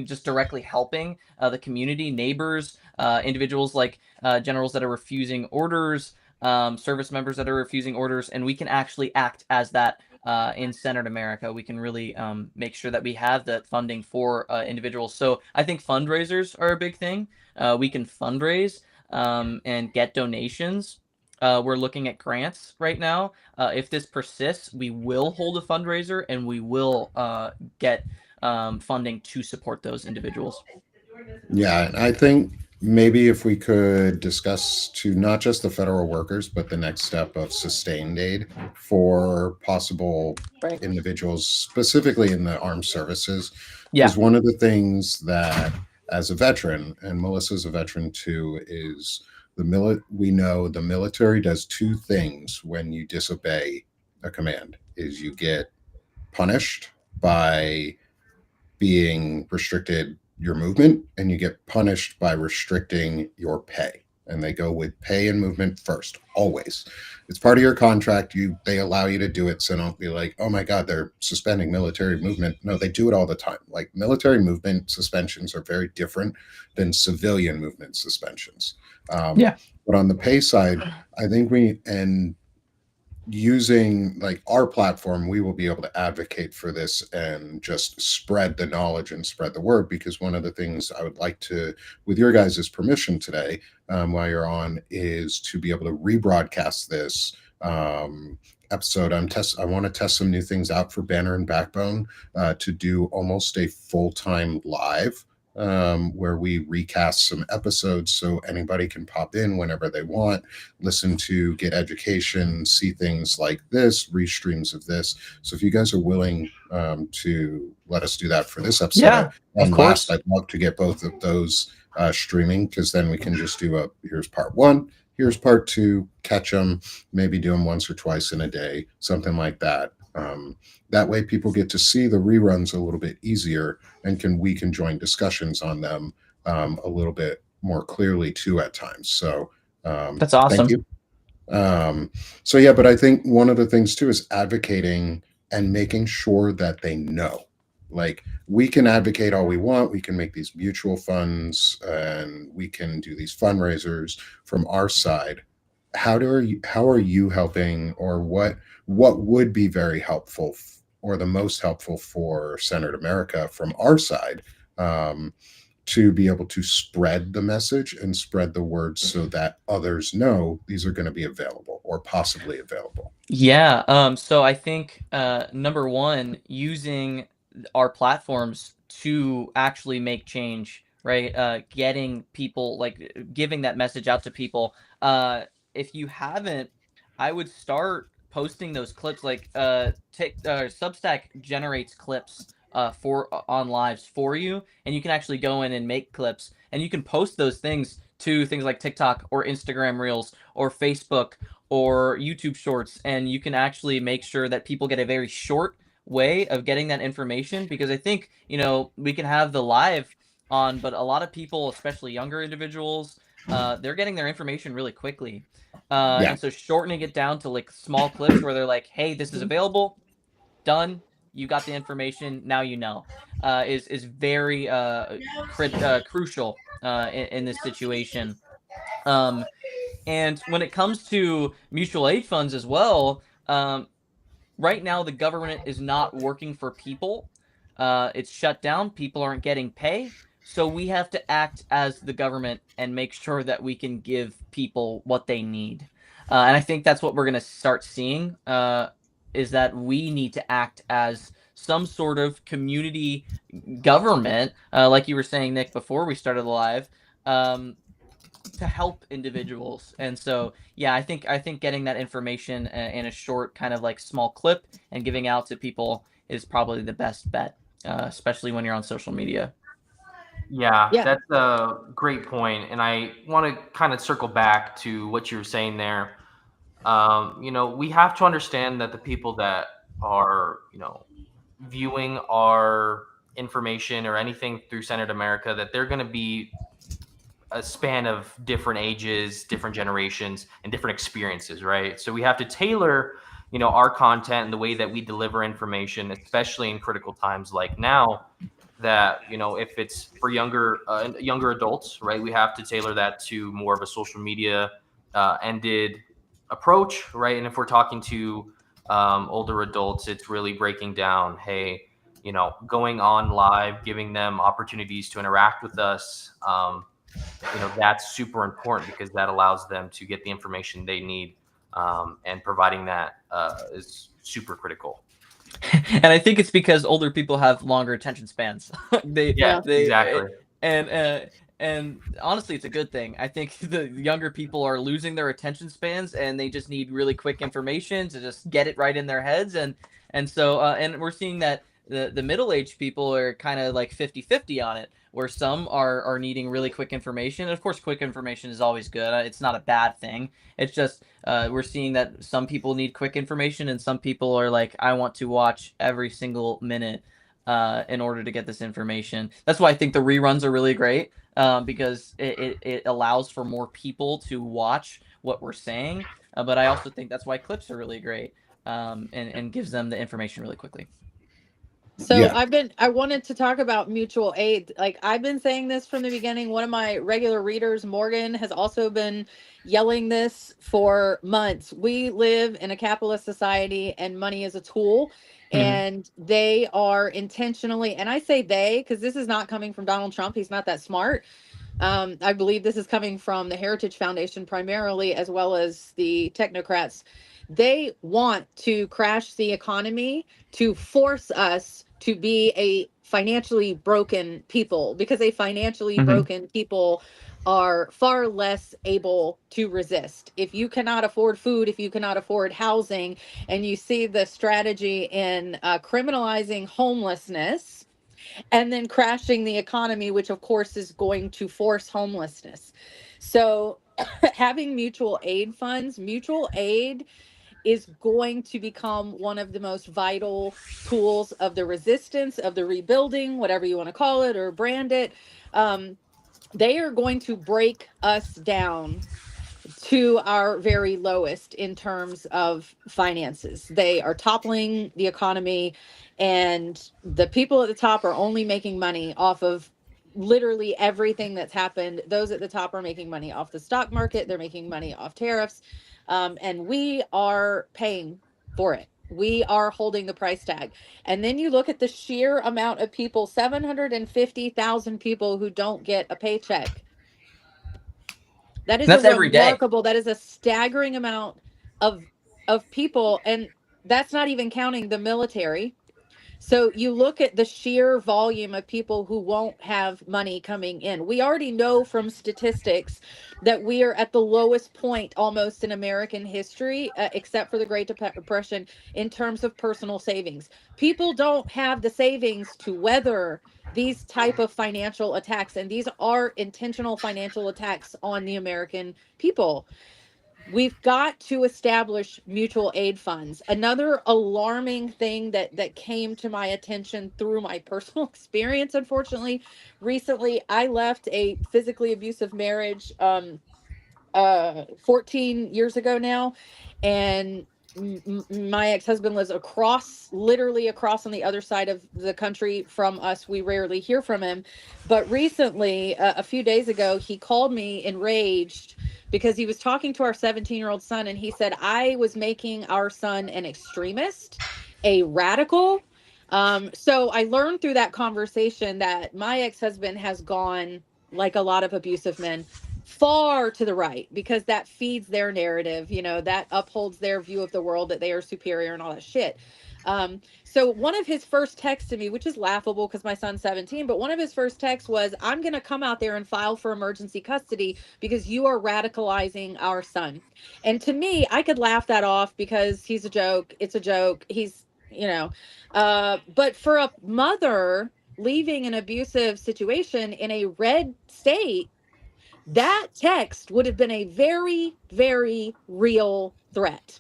[SPEAKER 3] just directly helping the community, neighbors, individuals like generals that are refusing orders, service members that are refusing orders, and we can actually act as that in Senate America. We can really make sure that we have that funding for individuals. So I think fundraisers are a big thing. We can fundraise and get donations. We're looking at grants right now. If this persists, we will hold a fundraiser and we will get funding to support those individuals.
[SPEAKER 1] Yeah, and I think maybe if we could discuss to not just the federal workers, but the next step of sustained aid for possible
[SPEAKER 2] Right.
[SPEAKER 1] individuals, specifically in the armed services,
[SPEAKER 3] Yeah.
[SPEAKER 1] is one of the things that, as a veteran, and Melissa's a veteran too, is we know the military does two things when you disobey a command: is you get punished by being restricted your movement, and you get punished by restricting your pay. And they go with pay and movement first, always. It's part of your contract. They allow you to do it. So don't be like, oh my God, they're suspending military movement. No, they do it all the time. Like, military movement suspensions are very different than civilian movement suspensions.
[SPEAKER 3] Yeah.
[SPEAKER 1] But on the pay side, I think using like our platform, we will be able to advocate for this and just spread the knowledge and spread the word. Because one of the things I would like to, with your guys' permission today, while you're on, is to be able to rebroadcast this episode. I want to test some new things out for Banner and Backbone, to do almost a full-time live, where we recast some episodes so anybody can pop in whenever they want, listen to, get education, see things like this, restreams of this. So if you guys are willing to let us do that for this episode,
[SPEAKER 3] Yeah,
[SPEAKER 1] and
[SPEAKER 3] of course.
[SPEAKER 1] last, I'd love to get both of those streaming, because then we can just do here's part one, here's part two, catch them, maybe do them once or twice in a day, something like that. That way people get to see the reruns a little bit easier, and we can join discussions on them a little bit more clearly too at times. So
[SPEAKER 3] That's awesome.
[SPEAKER 1] thank you. So yeah, but I think one of the things too is advocating and making sure that they know. Like, we can advocate all we want, we can make these mutual funds, and we can do these fundraisers from our side. How are you helping, or what would be very helpful, or the most helpful for Senate America from our side, to be able to spread the message and spread the word so that others know these are going to be available or possibly available?
[SPEAKER 3] Yeah. So I think number one, using our platforms to actually make change, right? Getting people, like, giving that message out to people. If you haven't, I would start posting those clips. Like, Substack generates clips for on lives for you, and you can actually go in and make clips, and you can post those things to things like TikTok or Instagram Reels or Facebook or YouTube Shorts, and you can actually make sure that people get a very short way of getting that information. Because I think, we can have the live on, but a lot of people, especially younger individuals, they're getting their information really quickly.
[SPEAKER 1] Yeah.
[SPEAKER 3] And so shortening it down to like small clips where they're like, hey, this is available. done. You got the information. Now you know. Is very crucial in this situation. And when it comes to mutual aid funds as well, right now the government is not working for people. It's shut down. People aren't getting pay. So we have to act as the government and make sure that we can give people what they need. And I think that's what we're going to start seeing, is that we need to act as some sort of community government, like you were saying, Nick, before we started live, to help individuals. And so, yeah, I think getting that information in a short kind of like small clip and giving out to people is probably the best bet, especially when you're on social media.
[SPEAKER 4] Yeah,
[SPEAKER 2] Yeah.
[SPEAKER 4] that's a great point, and I want to kind of circle back to what you were saying there. We have to understand that the people that are, viewing our information or anything through Centered America, that they're going to be a span of different ages, different generations, and different experiences, right? So we have to tailor, our content and the way that we deliver information, especially in critical times like now. That if it's for younger adults, right, we have to tailor that to more of a social media ended approach, right? And if we're talking to older adults, it's really breaking down, hey, going on live, giving them opportunities to interact with us. That's super important because that allows them to get the information they need, and providing that is super critical.
[SPEAKER 3] And I think it's because older people have longer attention spans.
[SPEAKER 4] Exactly.
[SPEAKER 3] And honestly, it's a good thing. I think the younger people are losing their attention spans, and they just need really quick information to just get it right in their heads. And so and we're seeing that the middle-aged people are kind of like 50-50 on it, where some are needing really quick information. And of course, quick information is always good. It's not a bad thing. It's just we're seeing that some people need quick information, and some people are like, I want to watch every single minute in order to get this information. That's why I think the reruns are really great, because it allows for more people to watch what we're saying. But I also think that's why clips are really great, and gives them the information really quickly.
[SPEAKER 2] So
[SPEAKER 1] Yeah.
[SPEAKER 2] I wanted to talk about mutual aid. Like, I've been saying this from the beginning. One of my regular readers, Morgan, has also been yelling this for months. We live in a capitalist society, and money is a tool. And they are intentionally, and I say they because this is not coming from Donald Trump. He's not that smart. I believe this is coming from the Heritage Foundation primarily, as well as the technocrats. They want to crash the economy to force us to be a financially broken people, because a financially broken people are far less able to resist. If you cannot afford food, if you cannot afford housing, and you see the strategy in criminalizing homelessness and then crashing the economy, which of course is going to force homelessness. So having mutual aid funds, mutual aid is going to become one of the most vital tools of the resistance, of the rebuilding, whatever you want to call it or brand it. They are going to break us down to our very lowest in terms of finances. They are toppling the economy, and the people at the top are only making money off of literally everything that's happened. Those at the top are making money off the stock market, they're making money off tariffs, and we are paying for it. We are holding the price tag. And then you look at the sheer amount of people, 750,000 people who don't get a paycheck. That is
[SPEAKER 3] That's
[SPEAKER 2] a
[SPEAKER 3] every day.
[SPEAKER 2] remarkable, that is a staggering amount of people, and that's not even counting the military. So you look at the sheer volume of people who won't have money coming in. We already know from statistics that we are at the lowest point almost in American history, except for the Great Depression, in terms of personal savings. People don't have the savings to weather these type of financial attacks, and these are intentional financial attacks on the American people. We've got to establish mutual aid funds. Another alarming thing that came to my attention through my personal experience, unfortunately, recently, I left a physically abusive marriage 14 years ago now, and my ex-husband lives literally across on the other side of the country from us. We rarely hear from him, but recently, a few days ago, he called me enraged because he was talking to our 17-year-old son, and he said I was making our son an extremist, a radical. So I learned through that conversation that my ex-husband has gone, like a lot of abusive men, far to the right, because that feeds their narrative, that upholds their view of the world, that they are superior and all that shit. So one of his first texts to me, which is laughable because my son's 17, but one of his first texts was, I'm going to come out there and file for emergency custody because you are radicalizing our son. And to me, I could laugh that off because he's a joke. It's a joke. But for a mother leaving an abusive situation in a red state, that text would have been a very, very real threat.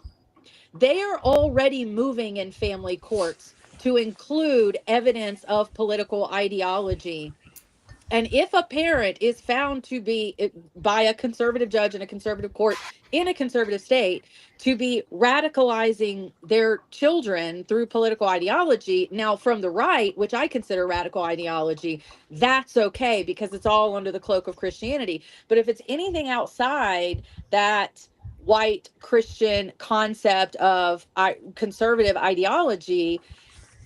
[SPEAKER 2] They are already moving in family courts to include evidence of political ideology. And if a parent is found to be, by a conservative judge in a conservative court in a conservative state, to be radicalizing their children through political ideology, now from the right, which I consider radical ideology, that's okay because it's all under the cloak of Christianity. But if it's anything outside that white Christian concept of conservative ideology,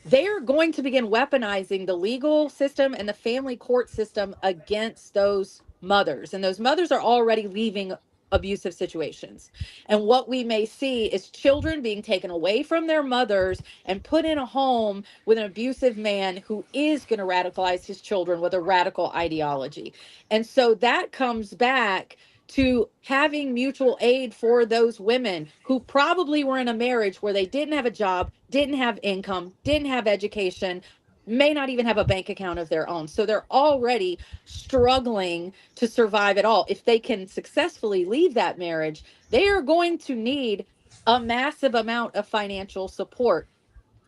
[SPEAKER 2] they're going to begin weaponizing the legal system and the family court system against those mothers. And those mothers are already leaving abusive situations. And what we may see is children being taken away from their mothers and put in a home with an abusive man who is going to radicalize his children with a radical ideology. And so that comes back to having mutual aid for those women who probably were in a marriage where they didn't have a job, didn't have income, didn't have education, may not even have a bank account of their own. So they're already struggling to survive at all. If they can successfully leave that marriage, they are going to need a massive amount of financial support.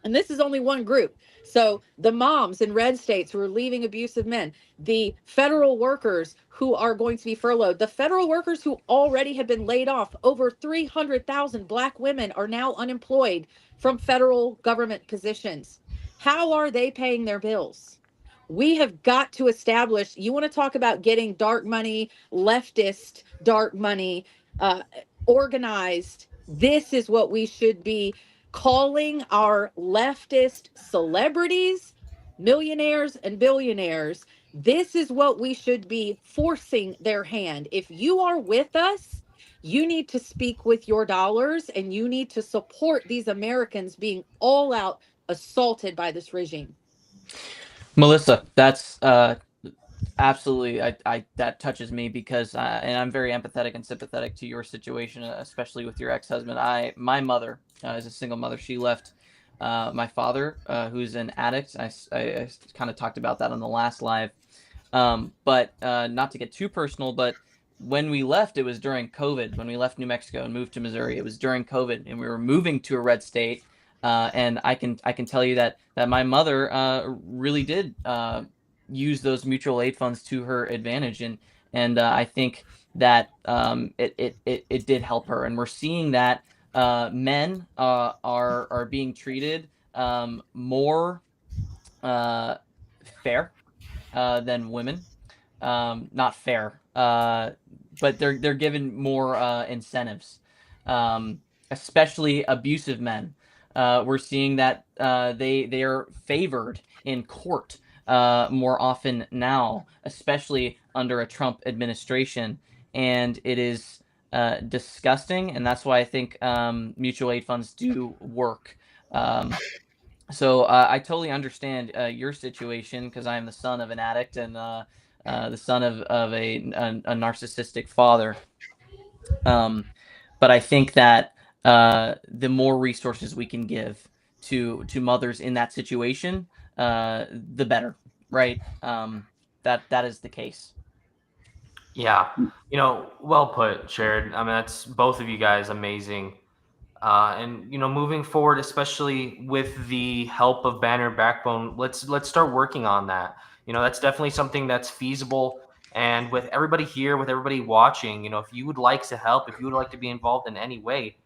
[SPEAKER 2] And this is only one group. So the moms in red states who are leaving abusive men, the federal workers who are going to be furloughed, the federal workers who already have been laid off, over 300,000 Black women are now unemployed from federal government positions. How are they paying their bills? We have got to establish, you want to talk about getting dark money, leftist dark money, organized. This is what we should be calling our leftist celebrities, millionaires, and billionaires. This is what we should be forcing their hand. If you are with us, you need to speak with your dollars and you need to support these Americans being all out assaulted by this regime.
[SPEAKER 3] Melissa, that's absolutely, I that touches me because and I'm very empathetic and sympathetic to your situation, especially with your ex-husband. My mother is a single mother. She left my father, who's an addict. I kind of talked about that on the last live, but not to get too personal, but when we left, it was during COVID. When we left New Mexico and moved to Missouri, it was during COVID, and we were moving to a red state. And I can tell you that my mother really did use those mutual aid funds to her advantage, and I think that it did help her, and we're seeing that men are being treated more fair than women. Not fair, but they're given more incentives, especially abusive men. We're seeing that they are favored in court more often now, especially under a Trump administration, and it is disgusting. And that's why I think mutual aid funds do work. So I totally understand your situation because I am the son of an addict and the son of a narcissistic father. But I think that the more resources we can give to mothers in that situation, the better, right? That is the case.
[SPEAKER 4] Yeah, well put, Sherrod. I mean, that's both of you guys amazing. And moving forward, especially with the help of Banner Backbone, let's start working on that. That's definitely something that's feasible. And with everybody here, with everybody watching, if you would like to help, if you would like to be involved in any way,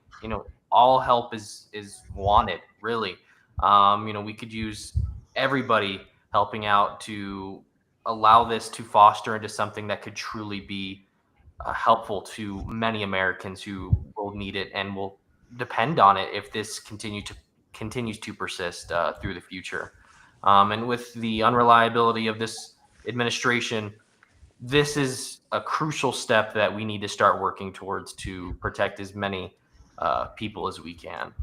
[SPEAKER 4] all help is wanted, really. We could use everybody helping out to allow this to foster into something that could truly be helpful to many Americans who will need it and will depend on it if this continues to persist through the future. And with the unreliability of this administration, this is a crucial step that we need to start working towards to protect as many people as we can.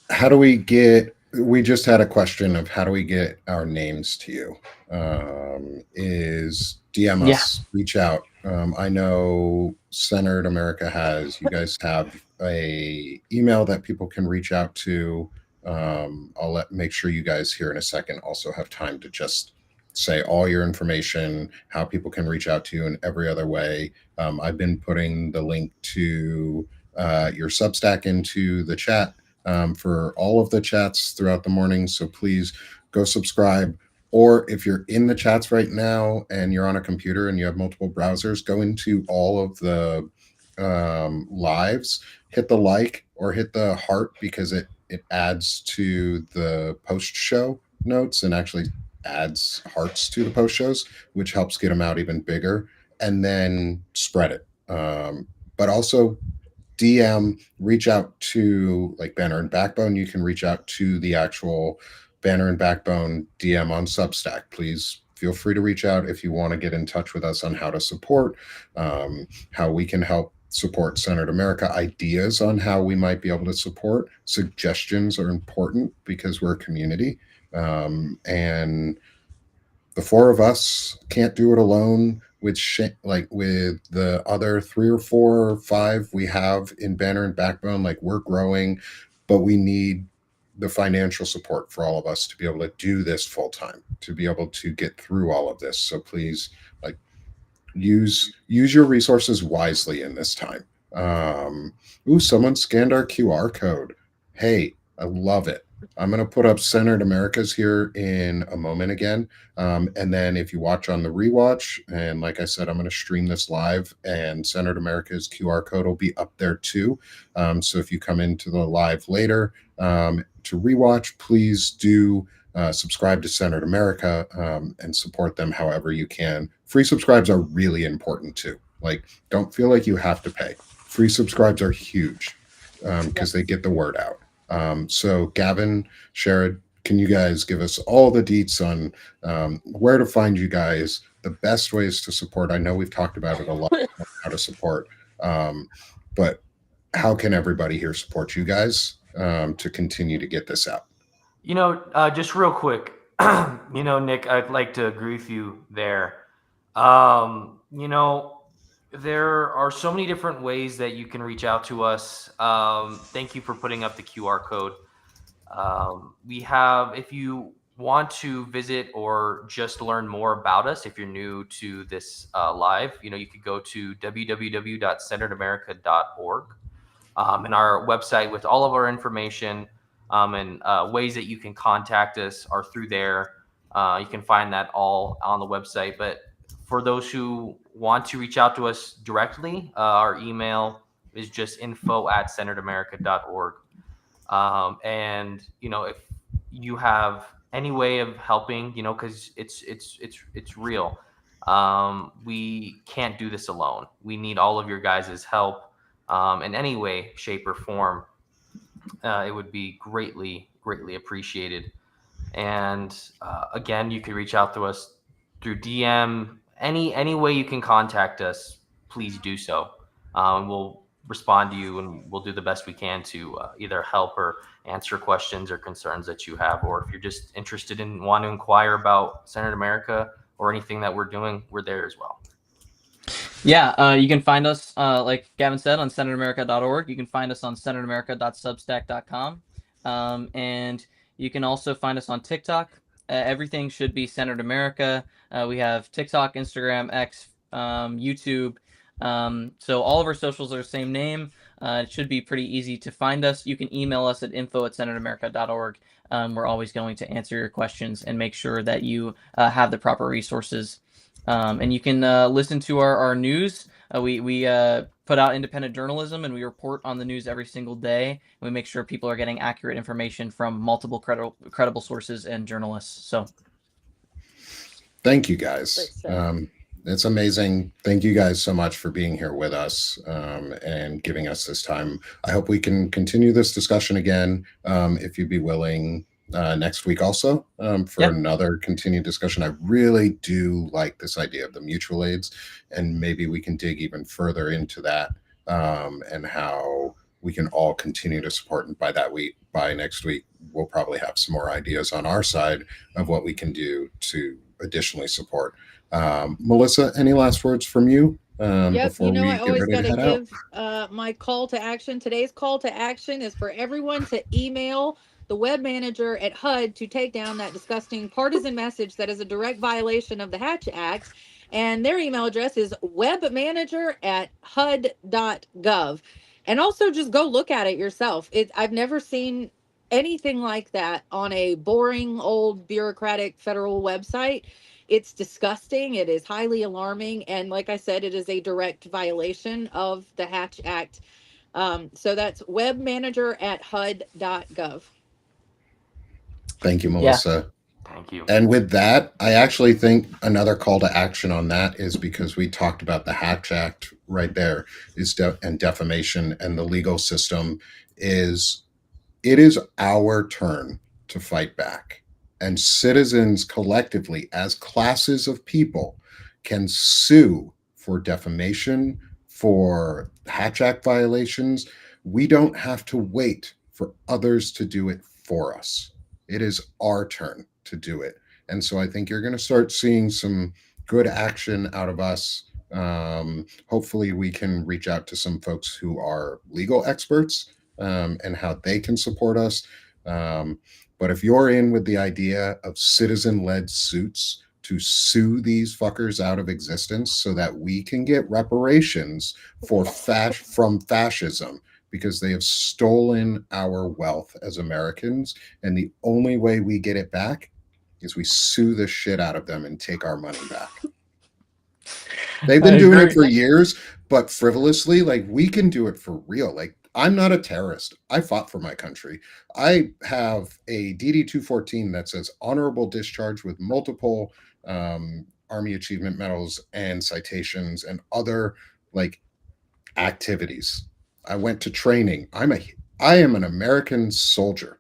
[SPEAKER 1] How do we get? We just had a question of how do we get our names to you? Is DM us, reach out. I know Centered America has. You guys have a email that people can reach out to. I'll make sure you guys here in a second also have time to just say all your information, how people can reach out to you in every other way. I've been putting the link to your Substack into the chat for all of the chats throughout the morning. So please go subscribe. Or if you're in the chats right now and you're on a computer and you have multiple browsers, go into all of the lives, hit the like or hit the heart, because it adds to the post show notes and actually adds hearts to the post shows, which helps get them out even bigger, and then spread it. But also DM, reach out to like Banner and Backbone. You can reach out to the actual Banner and Backbone DM on Substack. Please feel free to reach out if you want to get in touch with us on how to support, how we can help support Centered America, ideas on how we might be able to support. Suggestions are important because we're a community. And the four of us can't do it alone with with the other 3 or 4 or 5 we have in Banner and Backbone. Like, we're growing, but we need the financial support for all of us to be able to do this full time, to be able to get through all of this. So please, like, use your resources wisely in this time. Someone scanned our QR code. Hey, I love it. I'm going to put up Centered America's here in a moment again. And then if you watch on the rewatch, and like I said, I'm going to stream this live, and Centered America's QR code will be up there too. So if you come into the live later to rewatch, please do subscribe to Centered America and support them however you can. Free subscribes are really important too. Like, don't feel like you have to pay. Free subscribes are huge because they get the word out. So Gavin, Sherrod, can you guys give us all the deets on where to find you guys, the best ways to support? I know we've talked about it a lot, how to support, but how can everybody here support you guys to continue to get this out?
[SPEAKER 4] Just real quick, Nick, I'd like to agree with you there. There are so many different ways that you can reach out to us. Thank you for putting up the QR code. We have, if you want to visit or just learn more about us, if you're new to this live, you could go to www.centeredamerica.org and our website with all of our information and ways that you can contact us are through there. You can find that all on the website. But for those who want to reach out to us directly, our email is just info@centeredamerica.org. And if you have any way of helping, because it's real, we can't do this alone. We need all of your guys' help in any way, shape, or form. It would be greatly appreciated. And again, you could reach out to us through DM. Any way you can contact us, please do so. We'll respond to you, and we'll do the best we can to either help or answer questions or concerns that you have. Or if you're just interested in want to inquire about Centered America or anything that we're doing, we're there as well.
[SPEAKER 3] Yeah, you can find us, like Gavin said, on centeredamerica.org. You can find us on centeredamerica.substack.com. And you can also find us on TikTok. Everything should be Centered America. We have TikTok, Instagram, X, YouTube. So all of our socials are the same name. It should be pretty easy to find us. You can email us at info@centeredamerica.org. We're always going to answer your questions and make sure that you have the proper resources. And you can listen to our news We put out independent journalism, and we report on the news every single day. And we make sure people are getting accurate information from multiple credible sources and journalists. So,
[SPEAKER 1] thank you
[SPEAKER 2] Great
[SPEAKER 1] guys.
[SPEAKER 2] stuff.
[SPEAKER 1] It's amazing. Thank you guys so much for being here with us and giving us this time. I hope we can continue this discussion again, if you'd be willing, next week also, for
[SPEAKER 3] Yeah.
[SPEAKER 1] another continued discussion. I really do like this idea of the mutual aids, and maybe we can dig even further into that, and how we can all continue to support. And by next week, we'll probably have some more ideas on our side of what we can do to additionally support. Melissa, any last words from you
[SPEAKER 2] Yep,
[SPEAKER 1] before we
[SPEAKER 2] I
[SPEAKER 1] get
[SPEAKER 2] always
[SPEAKER 1] ready
[SPEAKER 2] got
[SPEAKER 1] to
[SPEAKER 2] to
[SPEAKER 1] head out?
[SPEAKER 2] give my call to action. Today's call to action is for everyone to email the web manager at HUD to take down that disgusting partisan message that is a direct violation of the Hatch Act. And their email address is webmanager@hud.gov. And also just go look at it yourself. I've never seen anything like that on a boring old bureaucratic federal website. It's disgusting. It is highly alarming. And like I said, it is a direct violation of the Hatch Act. So that's webmanager@hud.gov.
[SPEAKER 1] Thank you, Melissa.
[SPEAKER 4] Thank you.
[SPEAKER 1] And with that, I actually think another call to action on that is, because we talked about the Hatch Act right there, and defamation and the legal system, it is our turn to fight back. And citizens collectively, as classes of people, can sue for defamation, for Hatch Act violations. We don't have to wait for others to do it for us. It is our turn to do it. And so I think you're going to start seeing some good action out of us. Hopefully we can reach out to some folks who are legal experts, and how they can support us. But if you're in with the idea of citizen-led suits to sue these fuckers out of existence so that we can get reparations from fascism, because they have stolen our wealth as Americans, and the only way we get it back is we sue the shit out of them and take our money back. They've been doing it for years, but frivolously. Like, we can do it for real. Like, I'm not a terrorist. I fought for my country. I have a DD-214 that says honorable discharge with multiple Army Achievement Medals and citations and other like activities. I went to training. I am an American soldier.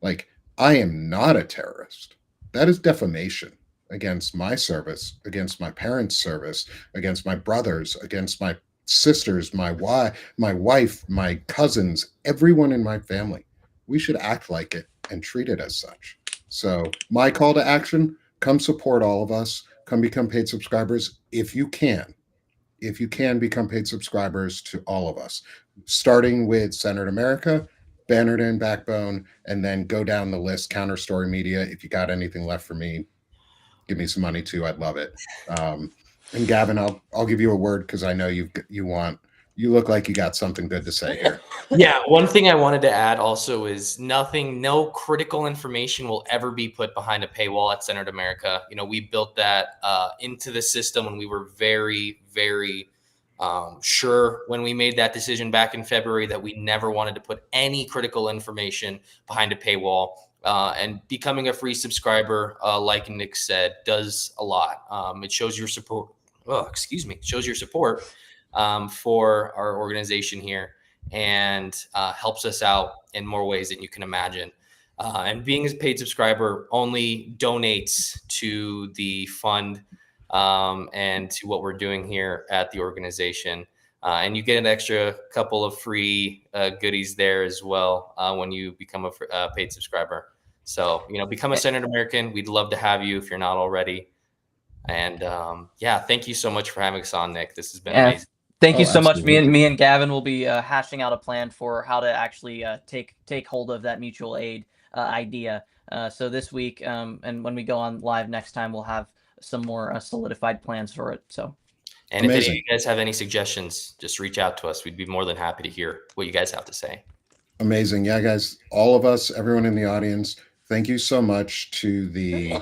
[SPEAKER 1] Like, I am not a terrorist. That is defamation against my service, against my parents' service, against my brothers, against my sisters, my wife, my cousins, everyone in my family. We should act like it and treat it as such. So my call to action: come support all of us. Come become paid subscribers if you can. If you can, become paid subscribers to all of us, starting with Centered America, Bannered and Backbone, and then go down the list. Counter Story Media. If you got anything left for me, give me some money too. I'd love it. And Gavin, I'll give you a word, because I know you look like you got something good to say here.
[SPEAKER 5] Yeah, one thing I wanted to add also is no critical information will ever be put behind a paywall at Centered America. You know, we built that into the system when we were very, very sure when we made that decision back in February that we never wanted to put any critical information behind a paywall. And becoming a free subscriber, like Nick said, does a lot. It shows your support. Shows your support for our organization here, and helps us out in more ways than you can imagine. And being a paid subscriber only donates to the fund and to what we're doing here at the organization. And you get an extra couple of free goodies there as well when you become a paid subscriber. So, become a Centered American. We'd love to have you if you're not already. And thank you so much for having us on, Nick. This has been amazing.
[SPEAKER 3] Thank you so much.
[SPEAKER 1] Absolutely.
[SPEAKER 3] Me and Gavin will be hashing out a plan for how to actually take hold of that mutual aid idea. So this week, and when we go on live next time, we'll have some more solidified plans for it. So,
[SPEAKER 5] and if any of you guys have any suggestions, just reach out to us. We'd be more than happy to hear what you guys have to say.
[SPEAKER 1] Amazing. Yeah, guys, all of us, everyone in the audience, thank you so much to the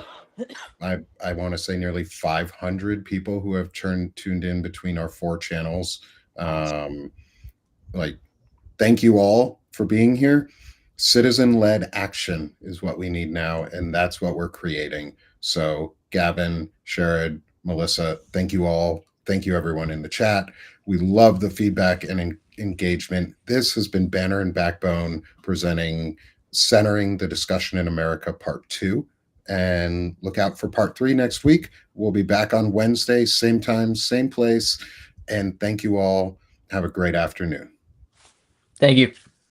[SPEAKER 1] I want to say nearly 500 people who have tuned in between our 4 channels. Like, thank you all for being here. Citizen-led action is what we need now, and that's what we're creating. So Gavin, Sherrod, Melissa, thank you all. Thank you everyone in the chat. We love the feedback and engagement. This has been Banner and Backbone presenting Centering the Discussion in America Part 2. And look out for Part 3 next week. We'll be back on Wednesday, same time, same place. And thank you all. Have a great afternoon.
[SPEAKER 3] Thank you.